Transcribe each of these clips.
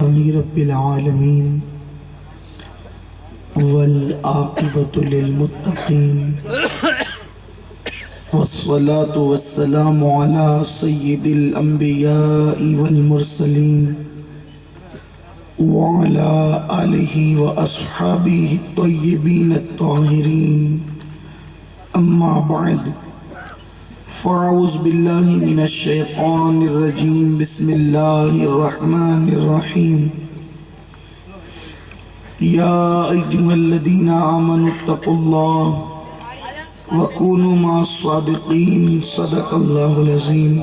لله رب العالمين والعاقبة للمتقين والصلاة والسلام على سيد الأنبياء والمرسلين وعلى آله وأصحابه الطيبين الطاهرين أما بعد فأعوذ بالله من الشيطان الرجيم بسم الله الرحمن الرحيم يا أيها الذين آمنوا اتقوا الله وكونوا مع الصادقين صدق الله العظيم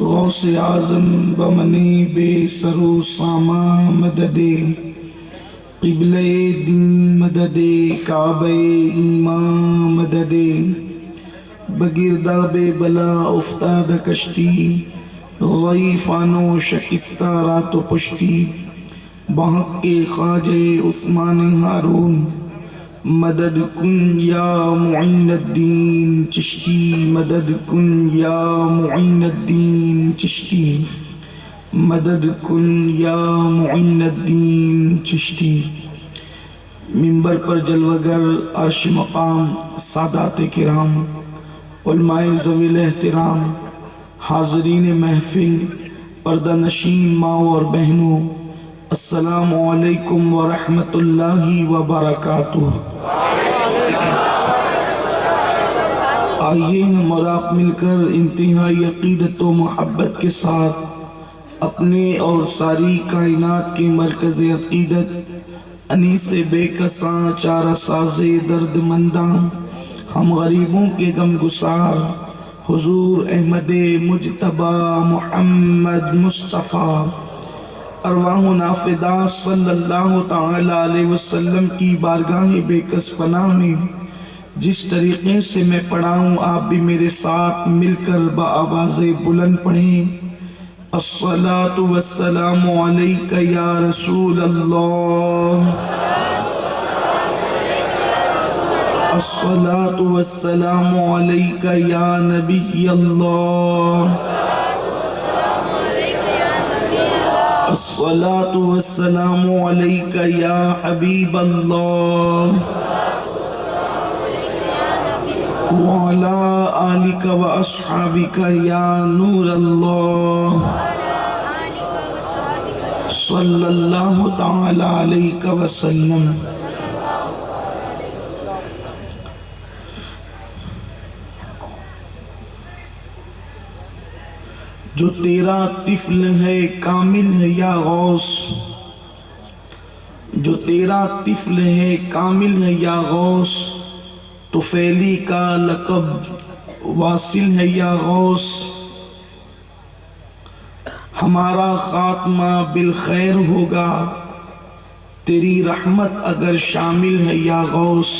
غوث اعظم بمنی بے سرو ساما مدد قبلہ دین مدد کعبہ ایمان مدد بگرداب بلا افتاد کشتی ضعیفانو شکستہ رات و پشتی بحق کے خواجہ عثمان ہارون مدد کن یا معین الدین چشتی مدد کن یا معین الدین چشتی مدد کن یا معین الدین چشتی۔ منبر پر جلوگر عرش مقام سادات کرام علماء ذوی الاحترام حاضرین محفل پردہ نشین ماں اور بہنوں السلام علیکم ورحمۃ اللہ وبرکاتہ۔ آئیے ہم اور آپ مل کر انتہائی عقیدت و محبت کے ساتھ اپنے اور ساری کائنات کے مرکز عقیدت انیس بے کساں چارہ ساز درد منداں ہم غریبوں کے غم گسار حضور احمد مجتبی محمد مصطفیٰ ارواحنا فدا صلی اللہ تعالی علیہ وسلم کی بارگاہ بے کس پناہ میں جس طریقے سے میں پڑھاؤں آپ بھی میرے ساتھ مل کر بآواز بلند پڑھیں۔ الصلاة والسلام علیک یا رسول اللہ، الصلاة والسلام علیک یا نبی اللہ، الصلاة والسلام علیک یا حبیب اللہ، وعلا آلک و اصحابک یا نور اللہ، صلی اللہ تعالی علیہ وسلم۔ جو تیرا طفل ہے کامل ہے یا غوث، جو تیرا طفل ہے کامل ہے یا غوث، تو فیلی کا لقب واصل ہے یا غوث، ہمارا خاتمہ بالخیر ہوگا تیری رحمت اگر شامل ہے یا غوث۔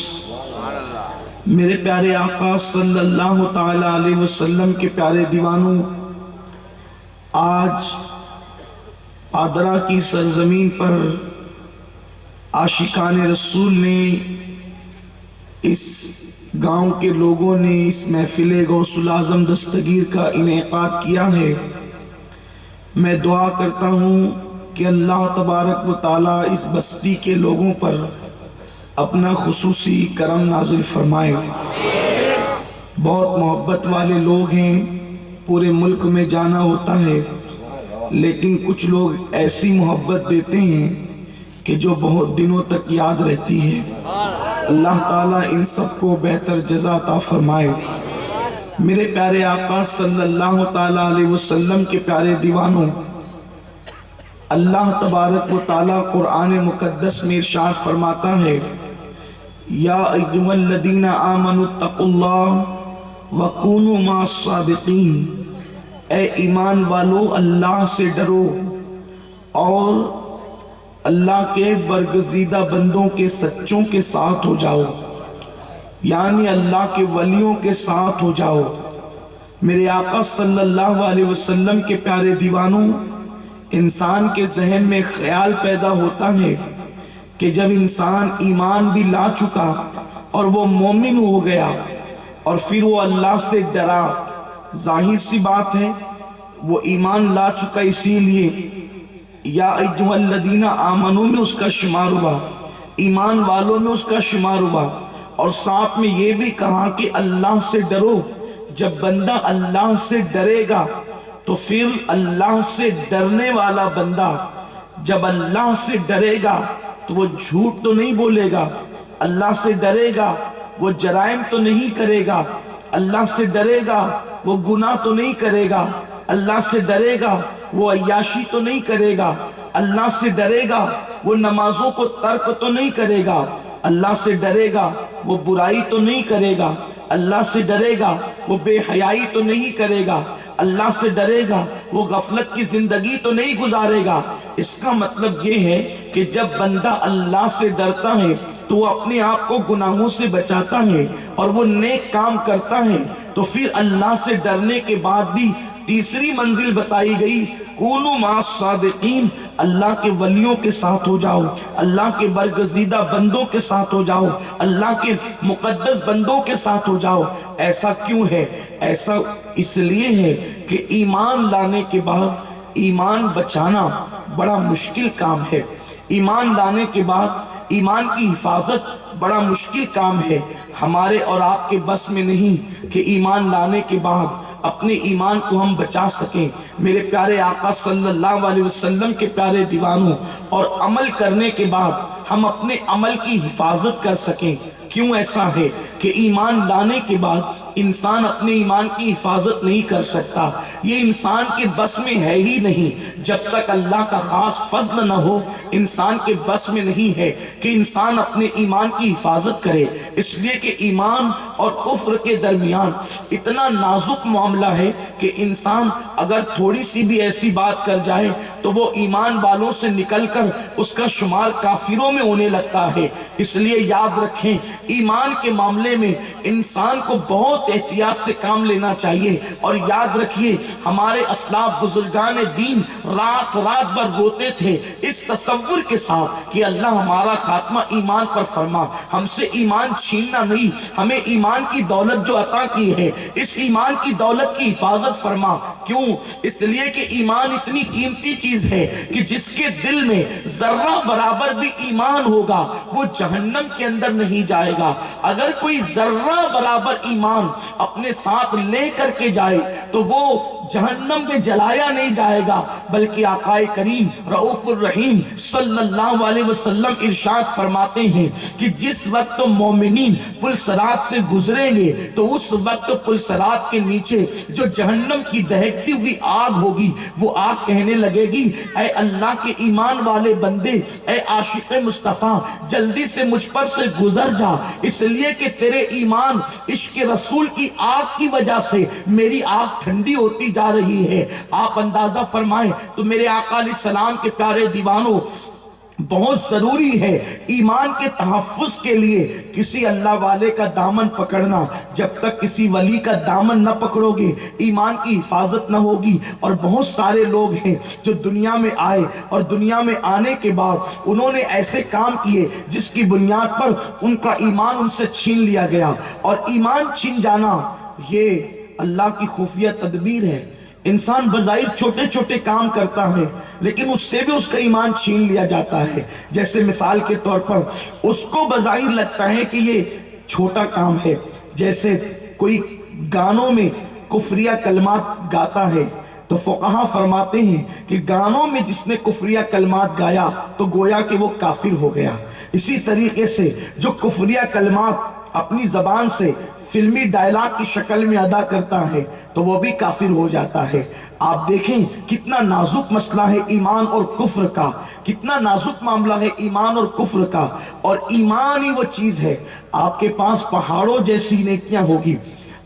میرے پیارے آقا صلی اللہ تعالی علیہ وسلم کے پیارے دیوانوں، آج آدرا کی سرزمین پر عاشقان رسول نے، اس گاؤں کے لوگوں نے اس محفل غوث العظم دستگیر کا انعقاد کیا ہے۔ میں دعا کرتا ہوں کہ اللہ تبارک و تعالی اس بستی کے لوگوں پر اپنا خصوصی کرم نازل فرمائے۔ بہت محبت والے لوگ ہیں، پورے ملک میں جانا ہوتا ہے، لیکن کچھ لوگ ایسی محبت دیتے ہیں کہ جو بہت دنوں تک یاد رہتی ہے۔ اللہ تعالیٰ ان سب کو بہتر جزا عطا فرمائے۔ میرے پیارے آقا صلی اللہ تعالی علیہ وسلم کے پیارے دیوانوں، اللہ تبارک و تعالیٰ قرآن مقدس میں ارشاد فرماتا ہے، یا ایھا الذین آمنوا اتقوا اللہ وکونوا مع الصادقین، اے ایمان والو اللہ سے ڈرو اور اللہ کے برگزیدہ بندوں کے سچوں کے ساتھ ہو جاؤ، یعنی اللہ کے ولیوں کے ساتھ ہو جاؤ۔ میرے آقا صلی اللہ علیہ وسلم کے پیارے دیوانوں، انسان کے ذہن میں خیال پیدا ہوتا ہے کہ جب انسان ایمان بھی لا چکا اور وہ مومن ہو گیا اور پھر وہ اللہ سے ڈرا، ظاہر سی بات ہے وہ ایمان لا چکا، اسی لیے یا ایھا الذین آمنوا میں اس کا شمار ہوا، ایمان والوں میں اس کا شمار ہوا، اور ساتھ میں یہ بھی کہا کہ اللہ سے ڈرو۔ جب بندہ اللہ سے ڈرے گا تو پھر اللہ سے ڈرنے والا بندہ جب اللہ سے ڈرے گا تو وہ جھوٹ تو نہیں بولے گا، اللہ سے ڈرے گا وہ جرائم تو نہیں کرے گا، اللہ سے ڈرے گا وہ گناہ تو نہیں کرے گا، اللہ سے ڈرے گا وہ عیاشی تو نہیں کرے گا، اللہ سے ڈرے گا وہ نمازوں کو ترک تو نہیں کرے گا، اللہ سے ڈرے گا وہ برائی تو نہیں کرے گا، اللہ سے ڈرے گا وہ بے حیائی تو نہیں کرے گا، اللہ سے ڈرے گا وہ غفلت کی زندگی تو نہیں گزارے گا۔ اس کا مطلب یہ ہے کہ جب بندہ اللہ سے ڈرتا ہے تو وہ اپنے آپ کو گناہوں سے بچاتا ہے اور وہ نیک کام کرتا ہے، تو پھر اللہ سے ڈرنے کے بعد بھی تیسری منزل بتائی گئی، کونوا مع الصادقین، اللہ کے ولیوں کے ساتھ ہو جاؤ، اللہ کے برگزیدہ بندوں کے ساتھ ہو جاؤ، اللہ کے مقدس بندوں کے ساتھ ہو جاؤ۔ ایسا کیوں ہے؟ ایسا اس لیے ہے کہ ایمان لانے کے بعد ایمان بچانا بڑا مشکل کام ہے، ایمان لانے کے بعد ایمان کی حفاظت بڑا مشکل کام ہے۔ ہمارے اور آپ کے بس میں نہیں کہ ایمان لانے کے بعد اپنے ایمان کو ہم بچا سکیں۔ میرے پیارے آقا صلی اللہ علیہ وسلم کے پیارے دیوانوں، اور عمل کرنے کے بعد ہم اپنے عمل کی حفاظت کر سکیں۔ کیوں ایسا ہے کہ ایمان لانے کے بعد انسان اپنے ایمان کی حفاظت نہیں کر سکتا؟ یہ انسان کے بس میں ہے ہی نہیں، جب تک اللہ کا خاص فضل نہ ہو انسان کے بس میں نہیں ہے کہ انسان اپنے ایمان کی حفاظت کرے، اس لیے کہ ایمان اور کفر کے درمیان اتنا نازک معاملہ ہے کہ انسان اگر تھوڑی سی بھی ایسی بات کر جائے تو وہ ایمان والوں سے نکل کر اس کا شمار کافروں میں ہونے لگتا ہے۔ اس لیے یاد رکھیں، ایمان کے معاملے میں انسان کو بہت احتیاط سے کام لینا چاہیے، اور یاد رکھیے ہمارے اسلاف بزرگان دین رات بھر روتے تھے اس تصور کے ساتھ کہ اللہ ہمارا خاتمہ ایمان پر فرما، ہم سے ایمان چھیننا نہیں، ہمیں ایمان کی دولت جو عطا کی ہے اس ایمان کی دولت کی حفاظت فرما۔ کیوں؟ اس لیے کہ ایمان اتنی قیمتی چیز ہے کہ جس کے دل میں ذرہ برابر بھی ایمان ہوگا وہ جہنم کے اندر نہیں جائے گا۔ اگر کوئی ذرہ برابر ایمان اپنے ساتھ لے کر کے جائے تو وہ جہنم میں جلایا نہیں جائے گا، بلکہ آقا کریم رؤوف الرحیم صلی اللہ علیہ وسلم ارشاد فرماتے ہیں کہ جس وقت مومنین پل صراط سے گزریں گے تو اس وقت پل صراط کے نیچے جو جہنم کی دہکتی ہوئی آگ ہوگی وہ آگ کہنے لگے گی، اے اللہ کے ایمان والے بندے، اے عاشق مصطفیٰ، جلدی سے مجھ پر سے گزر جا، اس لیے کہ تیرے ایمان عشق رسول کی آگ کی وجہ سے میری آگ ٹھنڈی ہوتی جا رہی ہے۔ آپ اندازہ فرمائیں تو میرے آقا علیہ السلام کے پیارے دیوانوں، بہت ضروری ہے ایمان کے تحفظ کے لیے کسی اللہ والے کا دامن پکڑنا۔ جب تک کسی ولی کا دامن نہ پکڑو گے ایمان کی حفاظت نہ ہوگی۔ اور بہت سارے لوگ ہیں جو دنیا میں آئے اور دنیا میں آنے کے بعد انہوں نے ایسے کام کیے جس کی بنیاد پر ان کا ایمان ان سے چھین لیا گیا، اور ایمان چھین جانا یہ اللہ کی خفیہ تدبیر ہے۔ انسان بظاہر چھوٹے چھوٹے کام کرتا ہے لیکن اس سے بھی اس کا ایمان چھین لیا جاتا ہے۔ جیسے مثال کے طور پر اس کو بظاہر لگتا ہے کہ یہ چھوٹا کام ہے، جیسے کوئی گانوں میں کفریہ کلمات گاتا ہے تو فقہا فرماتے ہیں کہ گانوں میں جس نے کفریہ کلمات گایا تو گویا کہ وہ کافر ہو گیا۔ اسی طریقے سے جو کفریہ کلمات اپنی زبان سے فلمی ڈائلاگ کی شکل میں ادا کرتا ہے تو وہ بھی کافر ہو جاتا ہے۔ آپ دیکھیں کتنا نازک مسئلہ ہے ایمان اور کفر کا، کتنا نازک معاملہ ہے ایمان اور کفر کا۔ اور ایمان ہی وہ چیز ہے، آپ کے پاس پہاڑوں جیسی نیکیاں ہوگی،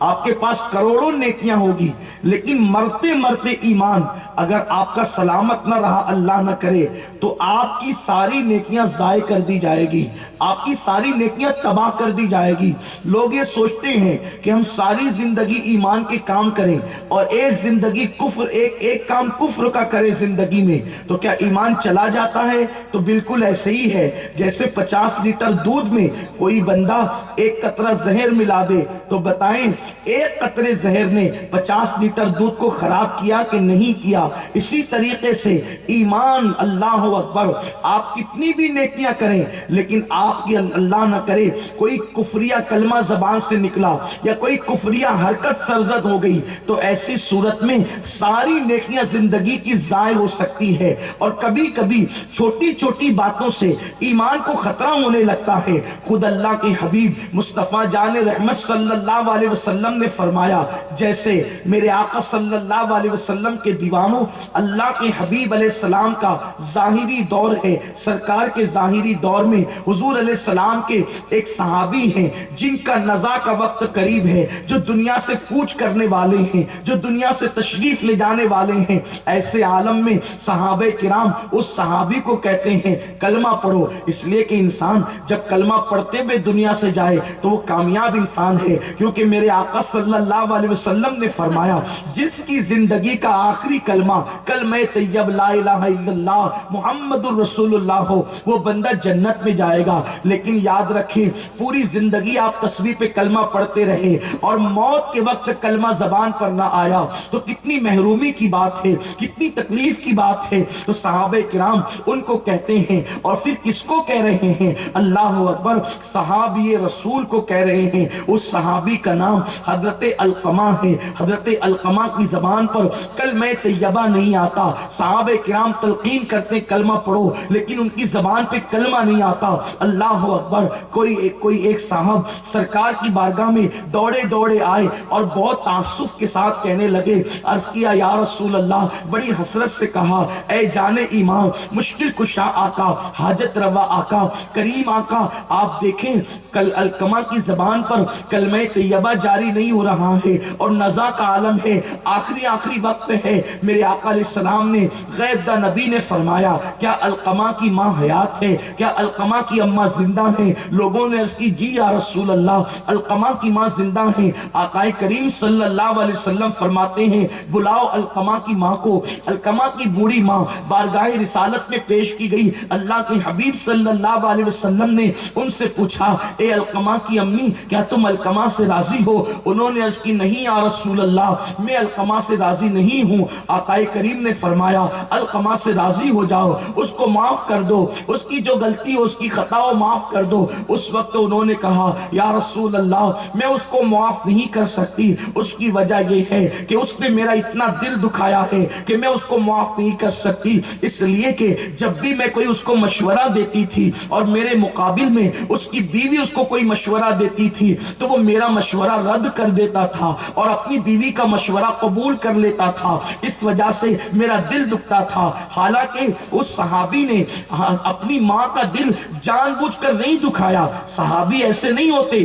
آپ کے پاس کروڑوں نیکیاں ہوگی، لیکن مرتے مرتے ایمان اگر آپ کا سلامت نہ رہا، اللہ نہ کرے، تو آپ کی ساری نیکیاں ضائع کر دی جائے گی، آپ کی ساری نیکیاں تباہ کر دی جائے گی۔ لوگ یہ سوچتے ہیں کہ ہم ساری زندگی ایمان کے کام کریں اور ایک زندگی کفر، ایک کام کفر کا کرے زندگی میں، تو کیا ایمان چلا جاتا ہے؟ تو بالکل ایسے ہی ہے جیسے 50 لیٹر دودھ میں کوئی بندہ ایک قطرہ زہر ملا دے تو بتائیں ایک قطرے زہر نے 50 لیٹر دودھ کو خراب کیا کہ نہیں کیا؟ اسی طریقے سے ایمان، اللہ اکبر، آپ کتنی بھی نیکیاں کریں لیکن آپ کی اللہ نہ کرے کوئی کفریہ کلمہ زبان سے نکلا یا کوئی کفریہ حرکت سرزد ہو گئی تو ایسی صورت میں ساری نیکیاں زندگی کی ضائع ہو سکتی ہے۔ اور کبھی کبھی چھوٹی چھوٹی باتوں سے ایمان کو خطرہ ہونے لگتا ہے۔ خود اللہ کے حبیب مصطفیٰ جان رحمت صلی اللہ علیہ وسلم نے فرمایا، جیسے میرے آقا صلی اللہ علیہ وسلم کے دیوانوں، اللہ کے حبیب علیہ السلام کا ظاہری دور ہے، سرکار کے ظاہری دور میں حضور علیہ السلام کے ایک صحابی ہیں جن کا نزا کا وقت قریب ہے، جو دنیا سے کوچ کرنے والے ہیں، جو دنیا سے تشریف لے جانے والے ہیں۔ ایسے عالم میں صحابہ کرام اس صحابی کو کہتے ہیں کلمہ پڑھو، اس لیے کہ انسان جب کلمہ پڑھتے ہوئے دنیا سے جائے تو وہ کامیاب انسان ہے، کیونکہ میرے آقا صلی اللہ علیہ وسلم نے فرمایا جس کی زندگی کا آخری کلمہ کلمہ طیب لا الہ الا اللہ محمد الرسول اللہ ہو، وہ بندہ جنت میں جائے گا۔ لیکن یاد رکھیں پوری زندگی آپ تسبیح پہ کلمہ پڑھتے رہے اور موت کے وقت کلمہ زبان پر نہ آیا تو کتنی محرومی کی بات ہے، کتنی تکلیف کی بات ہے۔ تو صحابہ کرام ان کو کہتے ہیں، اور پھر کس کو کہہ رہے ہیں؟ اللہ اکبر، صحابی رسول کو کہہ رہے ہیں۔ اس صحابی کا نام حضرت علقمہ ہے۔ حضرت علقمہ کی زبان پر کلمہ طیبہ نہیں آتا، صحابہ کرام تلقین کرتے کلمہ پڑھو، لیکن ان کی زبان پہ کلمہ نہیں آتا۔ اللہ اکبر، کوئی ایک صاحب سرکار کی بارگاہ میں دوڑے دوڑے آئے اور بہت تعصف کے ساتھ کہنے لگے، عرض کیا یا رسول اللہ، بڑی حسرت سے کہا اے جان ایمان، مشکل کشا آقا، حاجت روا آقا، کریم آقا، آپ دیکھیں کل علقمہ کی زبان پر کلمہ طیبہ جاری نہیں ہو رہا ہے اور نزا کا عالم ہے، آخری وقت ہے۔ میرے آقا علیہ السلام نے غیب دا نبی نے فرمایا کیا علقمہ کی ماں حیات ہے؟ کیا علقمہ کی اماں زندہ ہیں؟ لوگوں نے عرض کی جی یا رسول اللہ، علقمہ کی ماں زندہ ہیں۔ آقا کریم صلی اللہ علیہ وسلم فرماتے ہیں بلاؤ علقمہ کی ماں کو۔ علقمہ کی بوڑھی ماں بارگاہ رسالت میں پیش کی گئی۔ اللہ کے حبیب صلی اللہ علیہ وسلم نے ان سے پوچھا اے علقمہ کی امی، کیا تم علقمہ سے راضی ہو؟ انہوں نے عرض کی نہیں یا رسول اللہ، میں علقمہ سے راضی نہیں ہوں۔ آقا کریم نے فرمایا علقمہ سے راضی ہو جاؤ، اس کو معاف کر دو، اس کی جو غلطی ہو، اس کی خطا ہو معاف کر دو۔ اس وقت انہوں نے کہا یا رسول اللہ، میں اس کو معاف نہیں کر سکتی، اس کی وجہ یہ ہے کہ اس نے میرا اتنا دل دکھایا ہے کہ میں اس کو معاف نہیں کر سکتی، اس لیے کہ جب بھی میں کوئی اس کو مشورہ دیتی تھی اور میرے مقابل میں اس کی بیوی اس کو کوئی مشورہ دیتی تھی تو وہ میرا مشورہ رد کر دیتا تھا اور اپنی بیوی کا مشورہ قبول کر لیتا تھا، اس وجہ سے میرا دل دکھتا تھا۔ حالانکہ اس صحابی نے اپنی ماں کا دل جان بوجھ کر نہیں دکھایا، صحابی ایسے نہیں ہوتے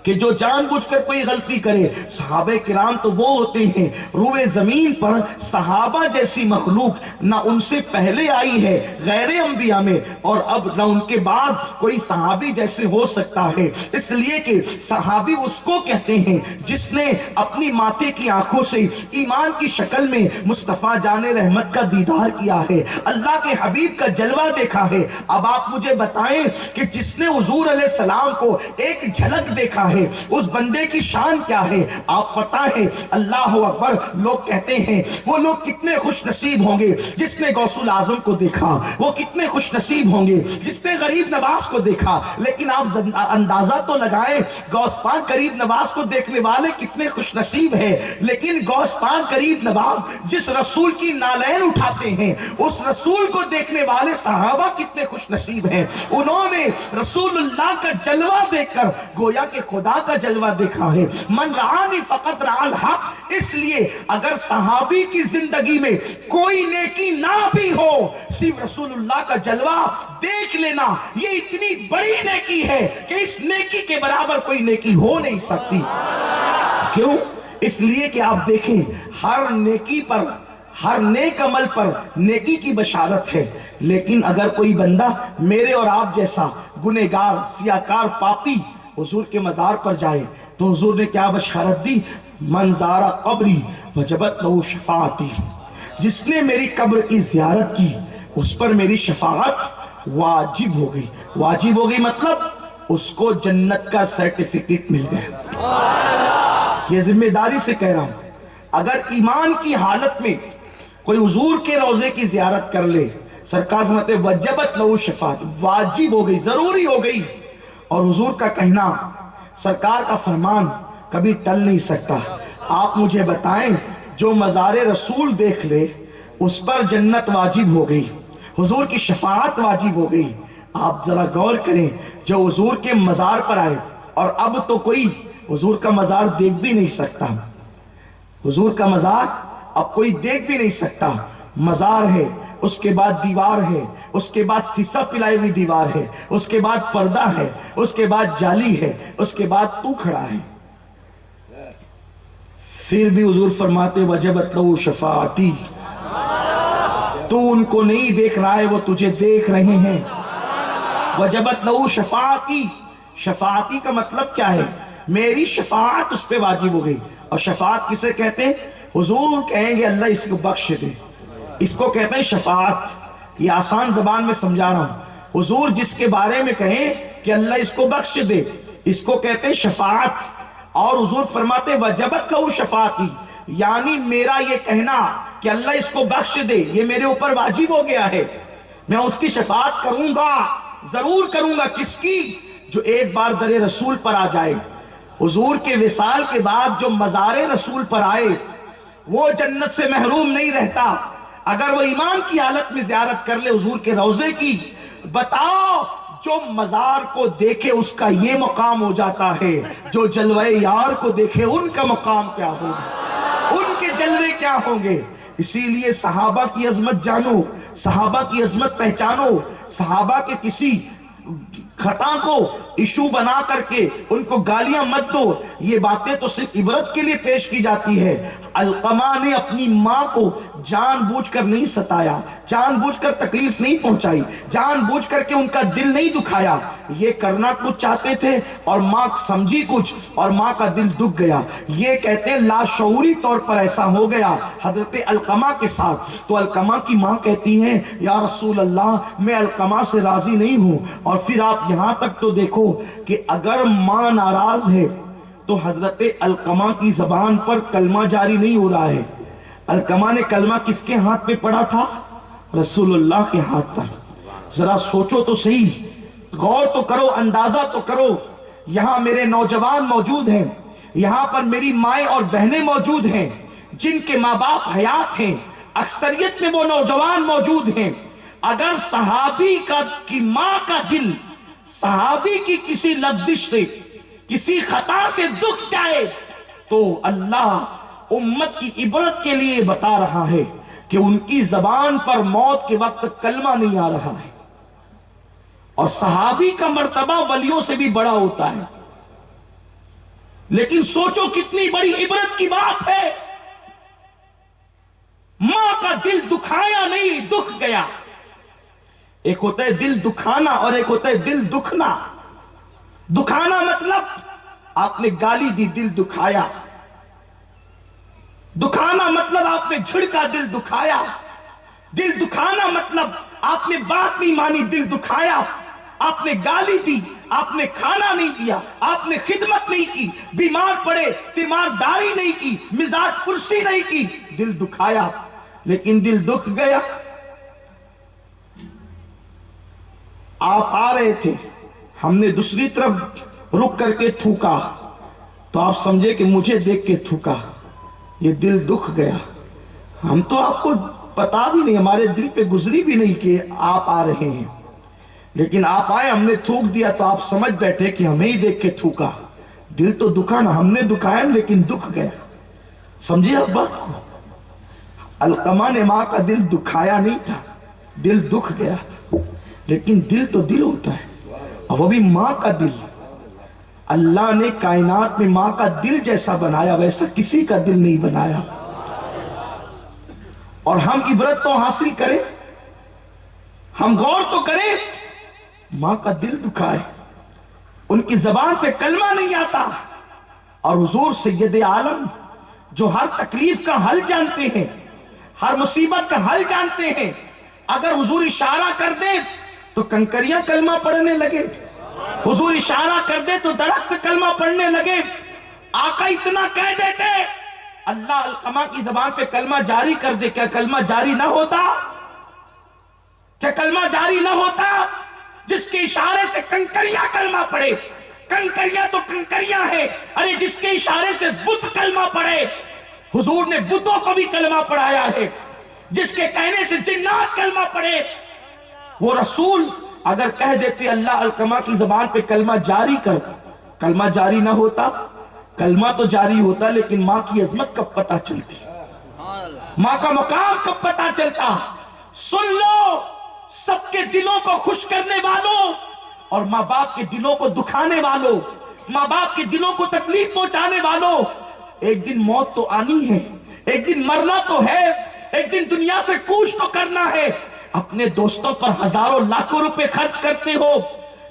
کہ جو جان بوجھ کر کوئی غلطی کرے۔ صحابہ کرام تو وہ ہوتے ہیں روئے زمین پر صحابہ جیسی مخلوق نہ ان سے پہلے آئی ہے غیر انبیاء میں، اور اب نہ ان کے بعد کوئی صحابی جیسے ہو سکتا ہے، اس لیے کہ صحابی اس کو کہتے ہیں جس نے اپنی ماتھے کی آنکھوں سے ایمان کی شکل میں مصطفیٰ جان رحمت کا دیدار کیا ہے، اللہ کے حبیب کا جلوہ دیکھا ہے۔ اب آپ مجھے بتائیں کہ جس نے حضور علیہ السلام کو ایک جھلک دیکھا ہے اس بندے کی شان کیا ہے؟ آپ پتہ ہے اللہ اکبر، لوگ کہتے ہیں وہ لوگ کتنے خوش نصیب ہوں گے جس نے غوث الاعظم کو دیکھا، وہ کتنے خوش نصیب ہوں گے جس نے غریب نواز کو دیکھا، لیکن آپ اندازہ تو لگائیں غوث پاک غریب نواز کو دیکھنے والے کتنے خوش نصیب ہیں، لیکن غوث پاک غریب نواز جس رسول کی نالین اٹھاتے ہیں اس رسول کو دیکھنے والے صحابہ کتنے خوش نصیب ہیں۔ انہوں نے رسول اللہ کا جلوہ دیکھ کر گویا کہ خدا کا جلوہ دیکھا ہے۔ من رعانی فقط رعا الحق، اس لیے اگر صحابی کی زندگی میں کوئی نیکی نہ بھی ہو، صرف رسول اللہ کا جلوہ دیکھ لینا یہ اتنی بڑی نیکی ہے کہ اس نیکی کے برابر کوئی نیکی ہو نہیں سکتی۔ کیوں؟ اس لیے کہ آپ دیکھیں ہر نیکی پر، ہر نیک عمل پر نیکی کی بشارت ہے، لیکن اگر کوئی بندہ میرے اور آپ جیسا گنہگار، سیاکار، پاپی حضور کے مزار پر جائے تو حضور نے کیا بشارت دی؟ من زار قبری وجبت لہو شفاعتی، جس نے میری قبر کی زیارت کی اس پر میری شفاعت واجب ہو گئی۔ واجب ہو گئی مطلب اس کو جنت کا سرٹیفکیٹ مل گیا۔ یہ ذمہ داری سے کہہ رہا ہوں، اگر ایمان کی حالت میں کوئی حضور کے روضے کی زیارت کر لے، سرکار فرماتے وجبت لہو شفاعت، واجب ہو گئی، ضروری ہو گئی. اور حضور کا کہنا، سرکار کا فرمان کبھی ٹل نہیں سکتا. آپ مجھے بتائیں، جو مزار رسول دیکھ لے اس پر جنت واجب ہو گئی، حضور کی شفاعت واجب ہو گئی. آپ ذرا غور کریں، جو حضور کے مزار پر آئے، اور اب تو کوئی حضور کا مزار دیکھ بھی نہیں سکتا، حضور کا مزار اب کوئی دیکھ بھی نہیں سکتا. مزار ہے، اس کے بعد دیوار ہے، اس کے بعد سیسا پلائی ہوئی دیوار ہے، اس کے بعد پردہ ہے، اس کے بعد جالی ہے، اس کے بعد تو کھڑا ہے. پھر بھی حضور فرماتے وجبت لہو شفاعتی. تو ان کو نہیں دیکھ رہا ہے، وہ تجھے دیکھ رہے ہیں. وجبت لہو شفاعتی، شفاعتی کا مطلب کیا ہے؟ میری شفاعت اس پہ واجب ہو گئی. اور شفاعت کسے کہتے ہیں؟ حضور کہیں گے اللہ اس کو بخش دے، اس کو کہتے ہیں شفاعت. یہ آسان زبان میں سمجھا رہا ہوں. حضور جس کے بارے میں کہیں کہ اللہ اس کو بخش دے، اس کو کہتے ہیں شفاعت. اور حضور فرماتے وجبت لہو شفاعتی، یعنی میرا یہ کہنا کہ اللہ اس کو بخش دے یہ میرے اوپر واجب ہو گیا ہے. میں اس کی شفاعت کروں گا، ضرور کروں گا. کس کی؟ جو ایک بار در رسول پر آ جائے. حضور کے وصال کے بعد جو مزار رسول پر آئے وہ جنت سے محروم نہیں رہتا. اگر وہ ایمان کی حالت میں زیارت کر لے حضور کے روضے کی، بتاؤ جو مزار کو دیکھے اس کا یہ مقام ہو جاتا ہے، جو جلوے یار کو دیکھے ان کا مقام کیا ہوگا، ان کے جلوے کیا ہوں گے. اسی لیے صحابہ کی عظمت جانو، صحابہ کی عظمت پہچانو. صحابہ کے کسی خطا کو ایشو بنا کر کے ان کو گالیاں مت دو. یہ باتیں تو صرف عبرت کے لیے پیش کی جاتی ہے. علقمہ نے اپنی ماں کو جان بوجھ کر نہیں ستایا، جان بوجھ کر تکلیف نہیں پہنچائی، جان بوجھ کر کے ان کا دل نہیں دکھایا. یہ کرنا کچھ چاہتے تھے اور ماں سمجھی کچھ اور ماں کا دل دکھ گیا. یہ کہتے ہیں لاشعوری طور پر ایسا ہو گیا حضرت علقمہ کے ساتھ. تو علقمہ کی ماں کہتی ہیں یا رسول اللہ میں علقمہ سے راضی نہیں ہوں. اور پھر آپ یہاں تک تو دیکھو کہ اگر ماں ناراض ہے تو حضرت علقمہ کی زبان پر کلمہ جاری نہیں ہو رہا ہے. علقمہ نے کلمہ کس کے ہاتھ پہ پڑھا تھا؟ رسول اللہ کے ہاتھ پر. ذرا سوچو تو صحیح، غور تو کرو، اندازہ تو کرو. یہاں میرے نوجوان موجود ہیں، یہاں پر میری مائیں اور بہنیں موجود ہیں جن کے ماں باپ حیات ہیں، اکثریت میں وہ نوجوان موجود ہیں. اگر صحابی کی ماں کا دل صحابی کی کسی لفظش سے، کسی خطا سے دکھ جائے تو اللہ امت کی عبرت کے لیے بتا رہا ہے کہ ان کی زبان پر موت کے وقت کلمہ نہیں آ رہا ہے. اور صحابی کا مرتبہ ولیوں سے بھی بڑا ہوتا ہے. لیکن سوچو کتنی بڑی عبرت کی بات ہے، ماں کا دل دکھایا نہیں، دکھ گیا. ایک ہوتا ہے دل دکھانا اور ایک ہوتا ہے دل دکھنا. دکھانا مطلب آپ نے گالی دی، دل دکھایا. دکھانا مطلب آپ نے جھڑکا، دل دکھایا. دل دکھانا مطلب آپ نے بات نہیں مانی، دل دکھایا. آپ نے گالی دی، آپ نے کھانا نہیں دیا، آپ نے خدمت نہیں کی، بیمار پڑے تیمارداری نہیں کی، مزاج پرسی نہیں کی، دل دکھایا. لیکن دل دکھ گیا. آپ آ رہے تھے، ہم نے دوسری طرف رک کر کے تھوکا تو آپ سمجھے کہ مجھے دیکھ کے تھوکا، یہ دل دکھ گیا. ہم تو آپ کو پتا بھی نہیں، ہمارے دل پہ گزری بھی نہیں کہ آپ آ رہے ہیں. لیکن آپ آئے، ہم نے تھوک دیا تو آپ سمجھ بیٹھے کہ ہمیں ہی دیکھ کے تھوکا. دل تو دکھا نا، ہم نے دکھایا لیکن دکھ گیا. سمجھے اب بات کو؟ علقمہ نے ماں کا دل دکھایا نہیں تھا، دل دکھ گیا تھا. لیکن دل تو دل ہوتا ہے، اور وہ بھی ماں کا دل. اللہ نے کائنات میں ماں کا دل جیسا بنایا ویسا کسی کا دل نہیں بنایا. اور ہم عبرت تو حاصل کریں، ہم غور تو کریں. ماں کا دل دکھائے، ان کی زبان پہ کلمہ نہیں آتا. اور حضور سید عالم جو ہر تکلیف کا حل جانتے ہیں، ہر مصیبت کا حل جانتے ہیں، اگر حضور اشارہ کر دے تو کنکریاں کلمہ پڑھنے لگے، حضور اشارہ کر دے تو درخت کلمہ پڑھنے لگے. آقا اتنا کہہ دیتے اللہ علقمہ کی زبان پہ کلمہ جاری کر دے، کیا کلمہ جاری نہ ہوتا؟ کیا کلمہ جاری نہ ہوتا؟ جس کے اشارے سے کنکریاں کلمہ پڑھے، کنکریاں تو کنکریاں ہے، ارے جس کے اشارے سے بت کلمہ پڑھے، حضور نے بتوں کو بھی کلمہ پڑھایا ہے، جس کے کہنے سے جنات کلمہ پڑھے، وہ رسول اگر کہہ دیتے اللہ علقمہ کی زبان پہ کلمہ جاری کر، کلمہ جاری نہ ہوتا؟ کلمہ تو جاری ہوتا، لیکن ماں کی عظمت کب پتہ چلتی، ماں کا مقام کب پتہ چلتا؟ سن لو سب کے دلوں کو خوش کرنے والوں اور ماں باپ کے دلوں کو دکھانے والوں، ماں باپ کے دلوں کو تکلیف پہنچانے والوں، ایک دن موت تو آنی ہے، ایک دن مرنا تو ہے، ایک دن دنیا سے کوچ تو کرنا ہے۔ اپنے دوستوں پر ہزاروں لاکھوں روپے خرچ کرتے ہو،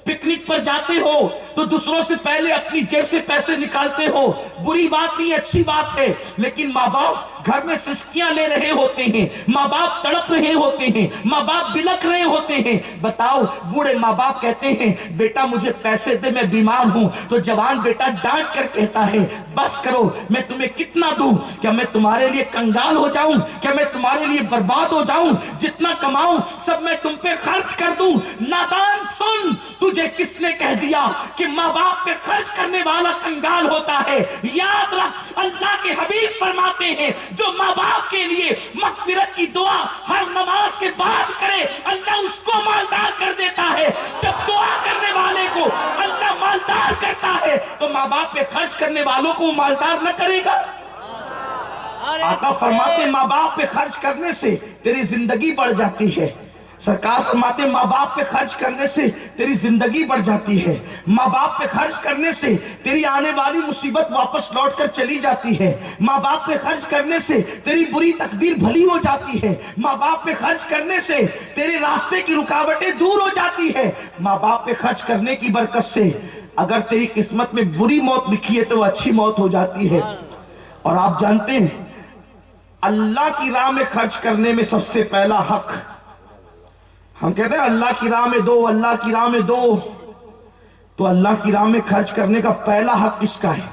پکنک پر جاتے ہو تو دوسروں سے پہلے اپنی جیب سے پیسے نکالتے ہو، بری بات نہیں، اچھی بات ہے، لیکن ماں باپ گھر میں سسکیاں لے رہے ہوتے ہیں، ماں باپ تڑپ رہے ہوتے ہیں، ماں باپ بلک رہے ہوتے ہیں۔ بتاؤ بوڑھے ماں باپ کہتے ہیں بیٹا مجھے پیسے دے میں بیمار ہوں، تو جوان بیٹا ڈانٹ کر کہتا ہے بس کرو، میں تمہیں کتنا دوں؟ کیا میں تمہارے لیے کنگال ہو جاؤں؟ کیا میں تمہارے لیے برباد ہو جاؤں؟ جتنا کماؤں سب میں تم پہ خرچ کر دوں؟ نادان سن، تجھے کس نے کہہ دیا کہ ماں باپ پہ خرچ کرنے والا کنگال ہوتا ہے؟ یاد رکھ اللہ کے حبیب فرماتے ہیں جو ماں باپ کے لیے مغفرت کی دعا ہر نماز کے بعد کرے اللہ اس کو مالدار کر دیتا ہے۔ جب دعا کرنے والے کو اللہ مالدار کرتا ہے تو ماں باپ پہ خرچ کرنے والوں کو مالدار نہ کرے گا؟ آقا فرماتے ماں باپ پہ خرچ کرنے سے تیری زندگی بڑھ جاتی ہے، سرکار فرماتے ماں باپ پہ خرچ کرنے سے تیری زندگی بڑھ جاتی ہے، ماں باپ پہ خرچ کرنے سے تیری آنے والی مصیبت واپس لوٹ کر چلی جاتی ہے، ماں باپ پہ خرچ کرنے سے تیری بری تقدیر بھلی ہو جاتی ہے، ماں باپ پہ خرچ کرنے سے تیرے راستے کی رکاوٹیں دور ہو جاتی ہے، ماں باپ پہ خرچ کرنے کی برکت سے اگر تیری قسمت میں بری موت لکھی ہے تو وہ اچھی موت ہو جاتی ہے۔ اور آپ جانتے ہیں اللہ کی راہ میں خرچ کرنے میں سب سے پہلا حق، ہم کہتے ہیں اللہ کی راہ میں دو، اللہ کی راہ میں دو، تو اللہ کی راہ میں خرچ کرنے کا پہلا حق کس کا ہے؟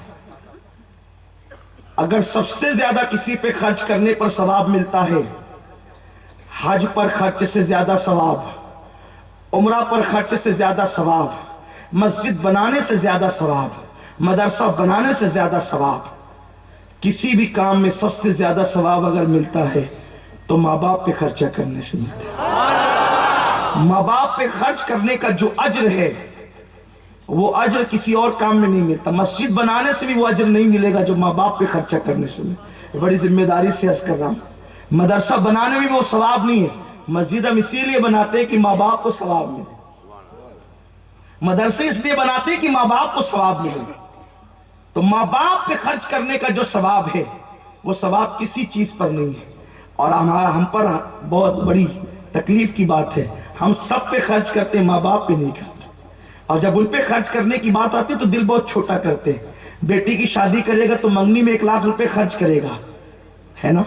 اگر سب سے زیادہ کسی پہ خرچ کرنے پر ثواب ملتا ہے، حج پر خرچ سے زیادہ ثواب، عمرہ پر خرچ سے زیادہ ثواب، مسجد بنانے سے زیادہ ثواب، مدرسہ بنانے سے زیادہ ثواب، کسی بھی کام میں سب سے زیادہ ثواب اگر ملتا ہے تو ماں باپ پہ خرچہ کرنے سے ملتا ہے۔ ماں باپ پہ خرچ کرنے کا جو اجر ہے وہ اجر کسی اور کام میں نہیں ملتا، مسجد بنانے سے بھی وہ اجر نہیں ملے گا جو ماں باپ پہ خرچہ کرنے سے ملے۔ بڑی ذمہ داری سے عرض کر رہا ہوں، مدرسہ بنانے میں وہ ثواب نہیں ہے، مسجد ہم اسی لیے بناتے ہیں کہ ماں باپ کو ثواب ملے، مدرسے اس لیے بناتے ہیں کہ ماں باپ کو ثواب ملے۔ تو ماں باپ پہ خرچ کرنے کا جو ثواب ہے وہ ثواب کسی چیز پر نہیں ہے، اور ہم پر بہت بڑی تکلیف کی بات ہے، ہم سب پہ خرچ کرتے ہیں، ماں باپ پہ نہیں کرتے، اور جب ان پہ خرچ کرنے کی بات آتی تو دل بہت چھوٹا کرتے ہیں۔ بیٹی کی شادی کرے گا تو منگنی میں 1 لاکھ روپے خرچ کرے گا، ہے نا؟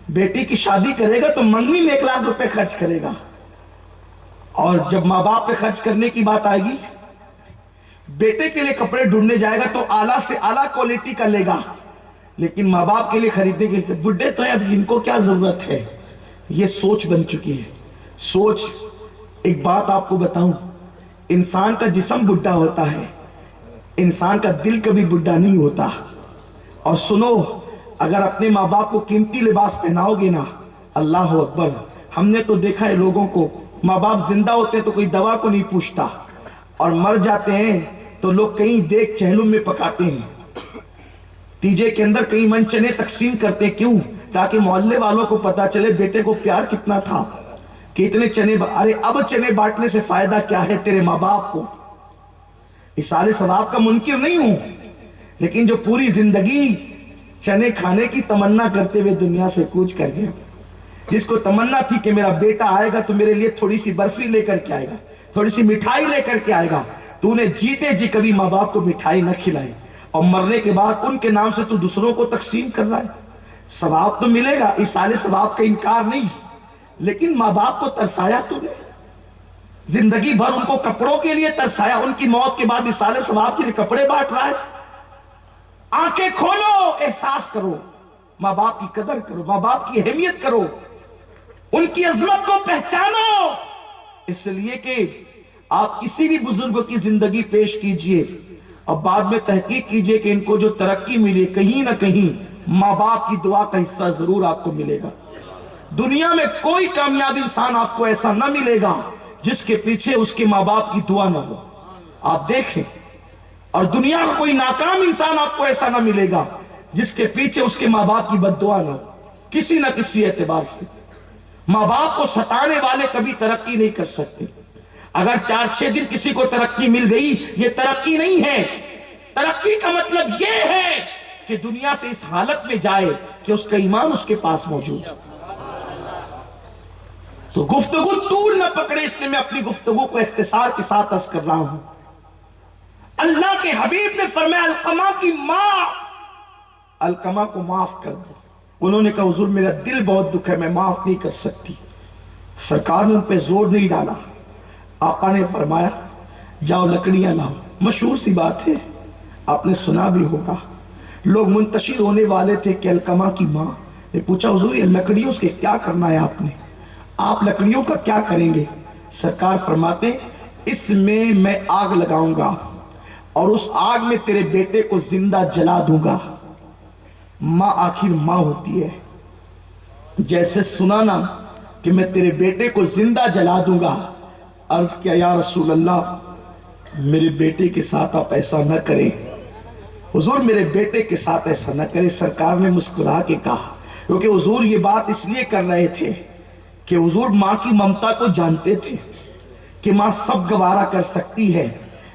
بیٹی کی شادی کرے گا تو منگنی میں 1 لاکھ روپے خرچ کرے گا، اور جب ماں باپ پہ خرچ کرنے کی بات آئے گی، بیٹے کے لیے کپڑے ڈھونڈنے جائے گا تو اعلیٰ سے اعلیٰ کوالٹی کا لے گا، لیکن ماں باپ کے لیے خریدنے کے لیے بڈھے تو ہیں، اب ان کو کیا ضرورت ہے؟ یہ سوچ بن چکی ہے، سوچ۔ ایک بات آپ کو بتاؤں، انسان کا جسم بڈھا ہوتا ہے، انسان کا دل کبھی بڈھا نہیں ہوتا۔ اور سنو، اگر اپنے ماں باپ کو قیمتی لباس پہناؤ گے نا، اللہ اکبر، ہم نے تو دیکھا ہے لوگوں کو، ماں باپ زندہ ہوتے ہیں تو کوئی دوا کو نہیں پوچھتا، اور مر جاتے ہیں تو لوگ کہیں دیکھ چہلم میں پکاتے ہیں، تیجے کے اندر کئی من چنے تقسیم کرتے ہیں، کیوں؟ تاکہ محلے والوں کو پتا چلے بیٹے کو پیار کتنا تھا کہ اتنے چنے ارے اب چنے بانٹنے سے فائدہ کیا ہے تیرے ماں باپ کو؟ اصال ثواب کا منکر نہیں ہوں، لیکن جو پوری زندگی چنے کھانے کی تمنا کرتے ہوئے دنیا سے کوچ کر گیا، جس کو تمنا تھی کہ میرا بیٹا آئے گا تو میرے لیے تھوڑی سی برفی لے کر کے آئے گا، تھوڑی سی مٹھائی لے کر کے آئے گا، تو نے جیتے جی کبھی ماں باپ کو مٹھائی نہ کھلائی، اور مرنے کے بعد ان کے نام سے تو دوسروں کو تقسیم کر رہا ہے۔ ثواب تو ملے گا، اصال ثواب کا انکار نہیں، لیکن ماں باپ کو ترسایا تو نے، زندگی بھر ان کو کپڑوں کے لیے ترسایا، ان کی موت کے بعد اصال ثواب کے لیے کپڑے بانٹ رہا ہے۔ آنکھیں کھولو، احساس کرو، ماں باپ کی قدر کرو، ماں باپ کی اہمیت کرو، ان کی عظمت کو پہچانو، اس لیے کہ آپ کسی بھی بزرگوں کی زندگی پیش کیجئے اور بعد میں تحقیق کیجئے کہ ان کو جو ترقی ملی کہیں نہ کہیں ماں باپ کی دعا کا حصہ ضرور آپ کو ملے گا۔ دنیا میں کوئی کامیاب انسان آپ کو ایسا نہ ملے گا جس کے پیچھے اس کے ماں باپ کی دعا نہ ہو، آپ دیکھیں، اور دنیا کا کوئی ناکام انسان آپ کو ایسا نہ ملے گا جس کے پیچھے اس کے ماں باپ کی بد دعا نہ ہو، کسی نہ کسی اعتبار سے۔ ماں باپ کو ستانے والے کبھی ترقی نہیں کر سکتے۔ اگر 4-6 دن کسی کو ترقی مل گئی، یہ ترقی نہیں ہے۔ ترقی کا مطلب یہ ہے کہ دنیا سے اس حالت میں جائے کہ اس کا ایمان اس کے پاس موجود ہے۔ تو گفتگو طول نہ پکڑے، اس لیے میں اپنی گفتگو کو اختصار کے ساتھ عرض کر رہا ہوں۔ اللہ کے حبیب نے فرمایا علقمہ کی ماں علقمہ کو معاف کر دو۔ انہوں نے کہا حضور میرا دل بہت دکھ ہے، میں معاف نہیں کر سکتی۔ سرکار نے ان پہ زور نہیں ڈالا۔ آقا نے فرمایا جاؤ لکڑیاں لاؤ۔ مشہور سی بات ہے، آپ نے سنا بھی ہوگا، لوگ منتشر ہونے والے تھے کہ علقمہ کی ماں نے پوچھا حضور یہ لکڑیوں سے کیا کرنا ہے، آپ لکڑیوں کا کیا کریں گے؟ سرکار فرماتے اس میں آگ لگاؤں گا اور اس آگ میں تیرے بیٹے کو زندہ جلا دوں گا۔ ماں آخر ماں ہوتی ہے۔ جیسے سنا نا کہ میں تیرے بیٹے کو زندہ جلا دوں گا، عرض کیا یا رسول اللہ میرے بیٹے کے ساتھ آپ ایسا نہ کریں، حضور میرے بیٹے کے ساتھ ایسا نہ کریں۔ سرکار نے مسکرا کے کہا، کیونکہ حضور یہ بات اس لیے کر رہے تھے کہ حضور ماں کی ممتا کو جانتے تھے کہ ماں سب گوارا کر سکتی ہے،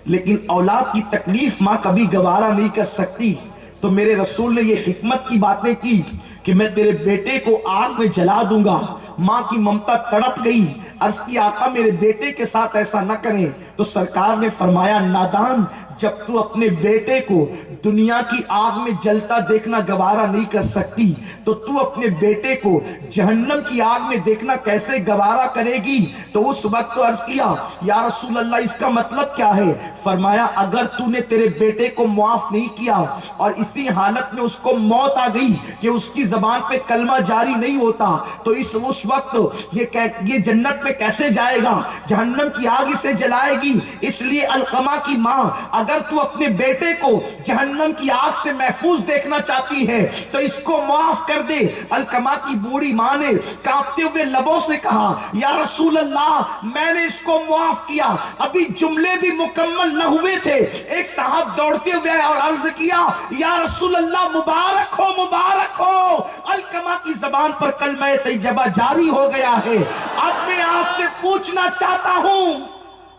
لیکن اولاد کی تکلیف ماں کبھی گوارا نہیں کر سکتی۔ تو میرے رسول نے یہ حکمت کی باتیں کی کہ میں تیرے بیٹے کو آگ میں جلا دوں گا۔ ماں کی ممتا تڑپ گئی، عرض کی آقا میرے بیٹے کے ساتھ ایسا نہ کریں۔ تو سرکار نے فرمایا نادان، جب تو اپنے بیٹے کو دنیا کی آگ میں جلتا دیکھنا گوارا نہیں کر سکتی تو تو اپنے بیٹے کو جہنم کی آگ میں دیکھنا کیسے گوارا کرے گی؟ تو اس وقت عرض کیا یا رسول اللہ اس کا مطلب کیا ہے؟ فرمایا اگر تو نے تیرے بیٹے کو معاف نہیں کیا اور اسی حالت میں اس کو موت آ گئی کہ اس کی زبان پہ کلمہ جاری نہیں ہوتا تو اس وقت یہ جنت میں کیسے جائے گا؟ جہنم کی آگ اسے جلائے گی۔ اس لیے علقمہ کی ماں اگر تو اپنے بیٹے کو جہنم کی آگ سے محفوظ دیکھنا چاہتی ہے تو اس کو معاف کر دے۔ علقمہ کی بوڑھی ماں نے کانپتے ہوئے لبوں سے کہا یا رسول اللہ میں نے اس کو معاف کیا۔ ابھی جملے بھی مکمل نہ ہوئے تھے، ایک صاحب دوڑتے ہوئے اور عرض کیا یا رسول اللہ مبارک ہو مبارک ہو، علقمہ کی زبان پر کلمہ طیبہ جاری ہو گیا ہے۔ اب میں آپ سے پوچھنا چاہتا ہوں،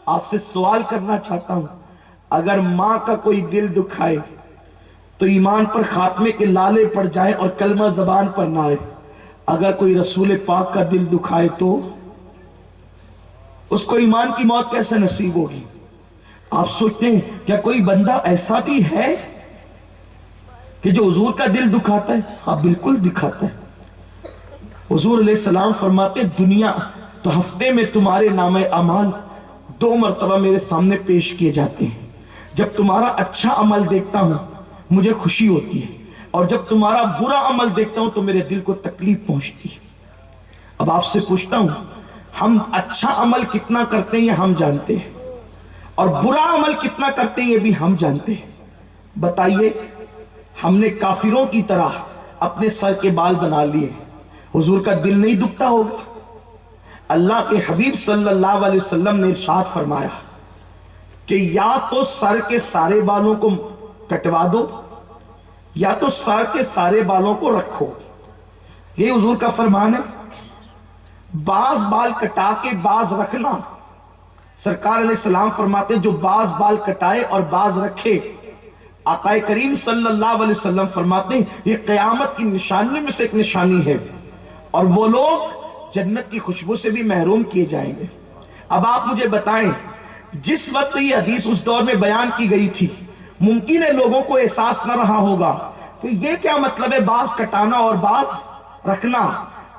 آپ سے سوال کرنا چاہتا ہوں، اگر ماں کا کوئی دل دکھائے تو ایمان پر خاتمے کے لالے پڑ جائے اور کلمہ زبان پر نہ آئے، اگر کوئی رسول پاک کا دل دکھائے تو اس کو ایمان کی موت کیسے نصیب ہوگی؟ آپ سوچتے ہیں کیا کوئی بندہ ایسا بھی ہے کہ جو حضور کا دل دکھاتا ہے؟ ہاں بالکل دکھاتا ہے۔ حضور علیہ السلام فرماتے دنیا تو ہفتے میں تمہارے نام اعمال 2 مرتبہ میرے سامنے پیش کیے جاتے ہیں۔ جب تمہارا اچھا عمل دیکھتا ہوں مجھے خوشی ہوتی ہے اور جب تمہارا برا عمل دیکھتا ہوں تو میرے دل کو تکلیف پہنچتی ہے۔ اب آپ سے پوچھتا ہوں ہم اچھا عمل کتنا کرتے ہیں یہ ہم جانتے ہیں اور برا عمل کتنا کرتے ہیں یہ بھی ہم جانتے ہیں۔ بتائیے ہم نے کافروں کی طرح اپنے سر کے بال بنا لیے، حضور کا دل نہیں دکھتا ہوگا؟ اللہ کے حبیب صلی اللہ علیہ وسلم نے ارشاد فرمایا کہ یا تو سر کے سارے بالوں کو کٹوا دو یا تو سر کے سارے بالوں کو رکھو۔ یہ حضور کا فرمان ہے۔ بعض بال کٹا کے بعض رکھنا، سرکار علیہ السلام فرماتے جو بعض بال کٹائے اور بعض رکھے، آقا کریم صلی اللہ علیہ وسلم فرماتے یہ قیامت کی نشانی میں سے ایک نشانی ہے اور وہ لوگ جنت کی خوشبو سے بھی محروم کیے جائیں گے۔ اب آپ مجھے بتائیں جس وقت یہ حدیث اس دور میں بیان کی گئی تھی ممکن ہے لوگوں کو احساس نہ رہا ہوگا تو یہ کیا مطلب ہے بعض کٹانا اور بعض رکھنا؟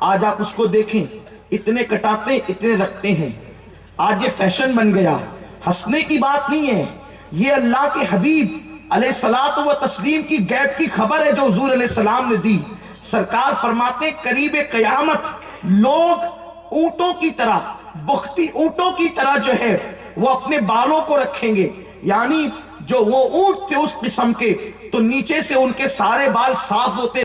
آج آپ اس کو دیکھیں، اتنے کٹاتے ہیں اتنے رکھتے ہیں، آج یہ فیشن بن گیا۔ ہنسنے کی بات نہیں ہے، یہ اللہ کے حبیب علیہ الصلوۃ و تسلیم کی غیب کی خبر ہے جو حضور علیہ السلام نے دی. سرکار فرماتے قریب قیامت لوگ اونٹوں کی طرح، بختی اونٹوں کی طرح جو ہے وہ اپنے بالوں کو رکھیں گے. یعنی جو وہ اونٹ تھے اس قسم کے تو نیچے سے ان کے سارے بال صاف ہوتے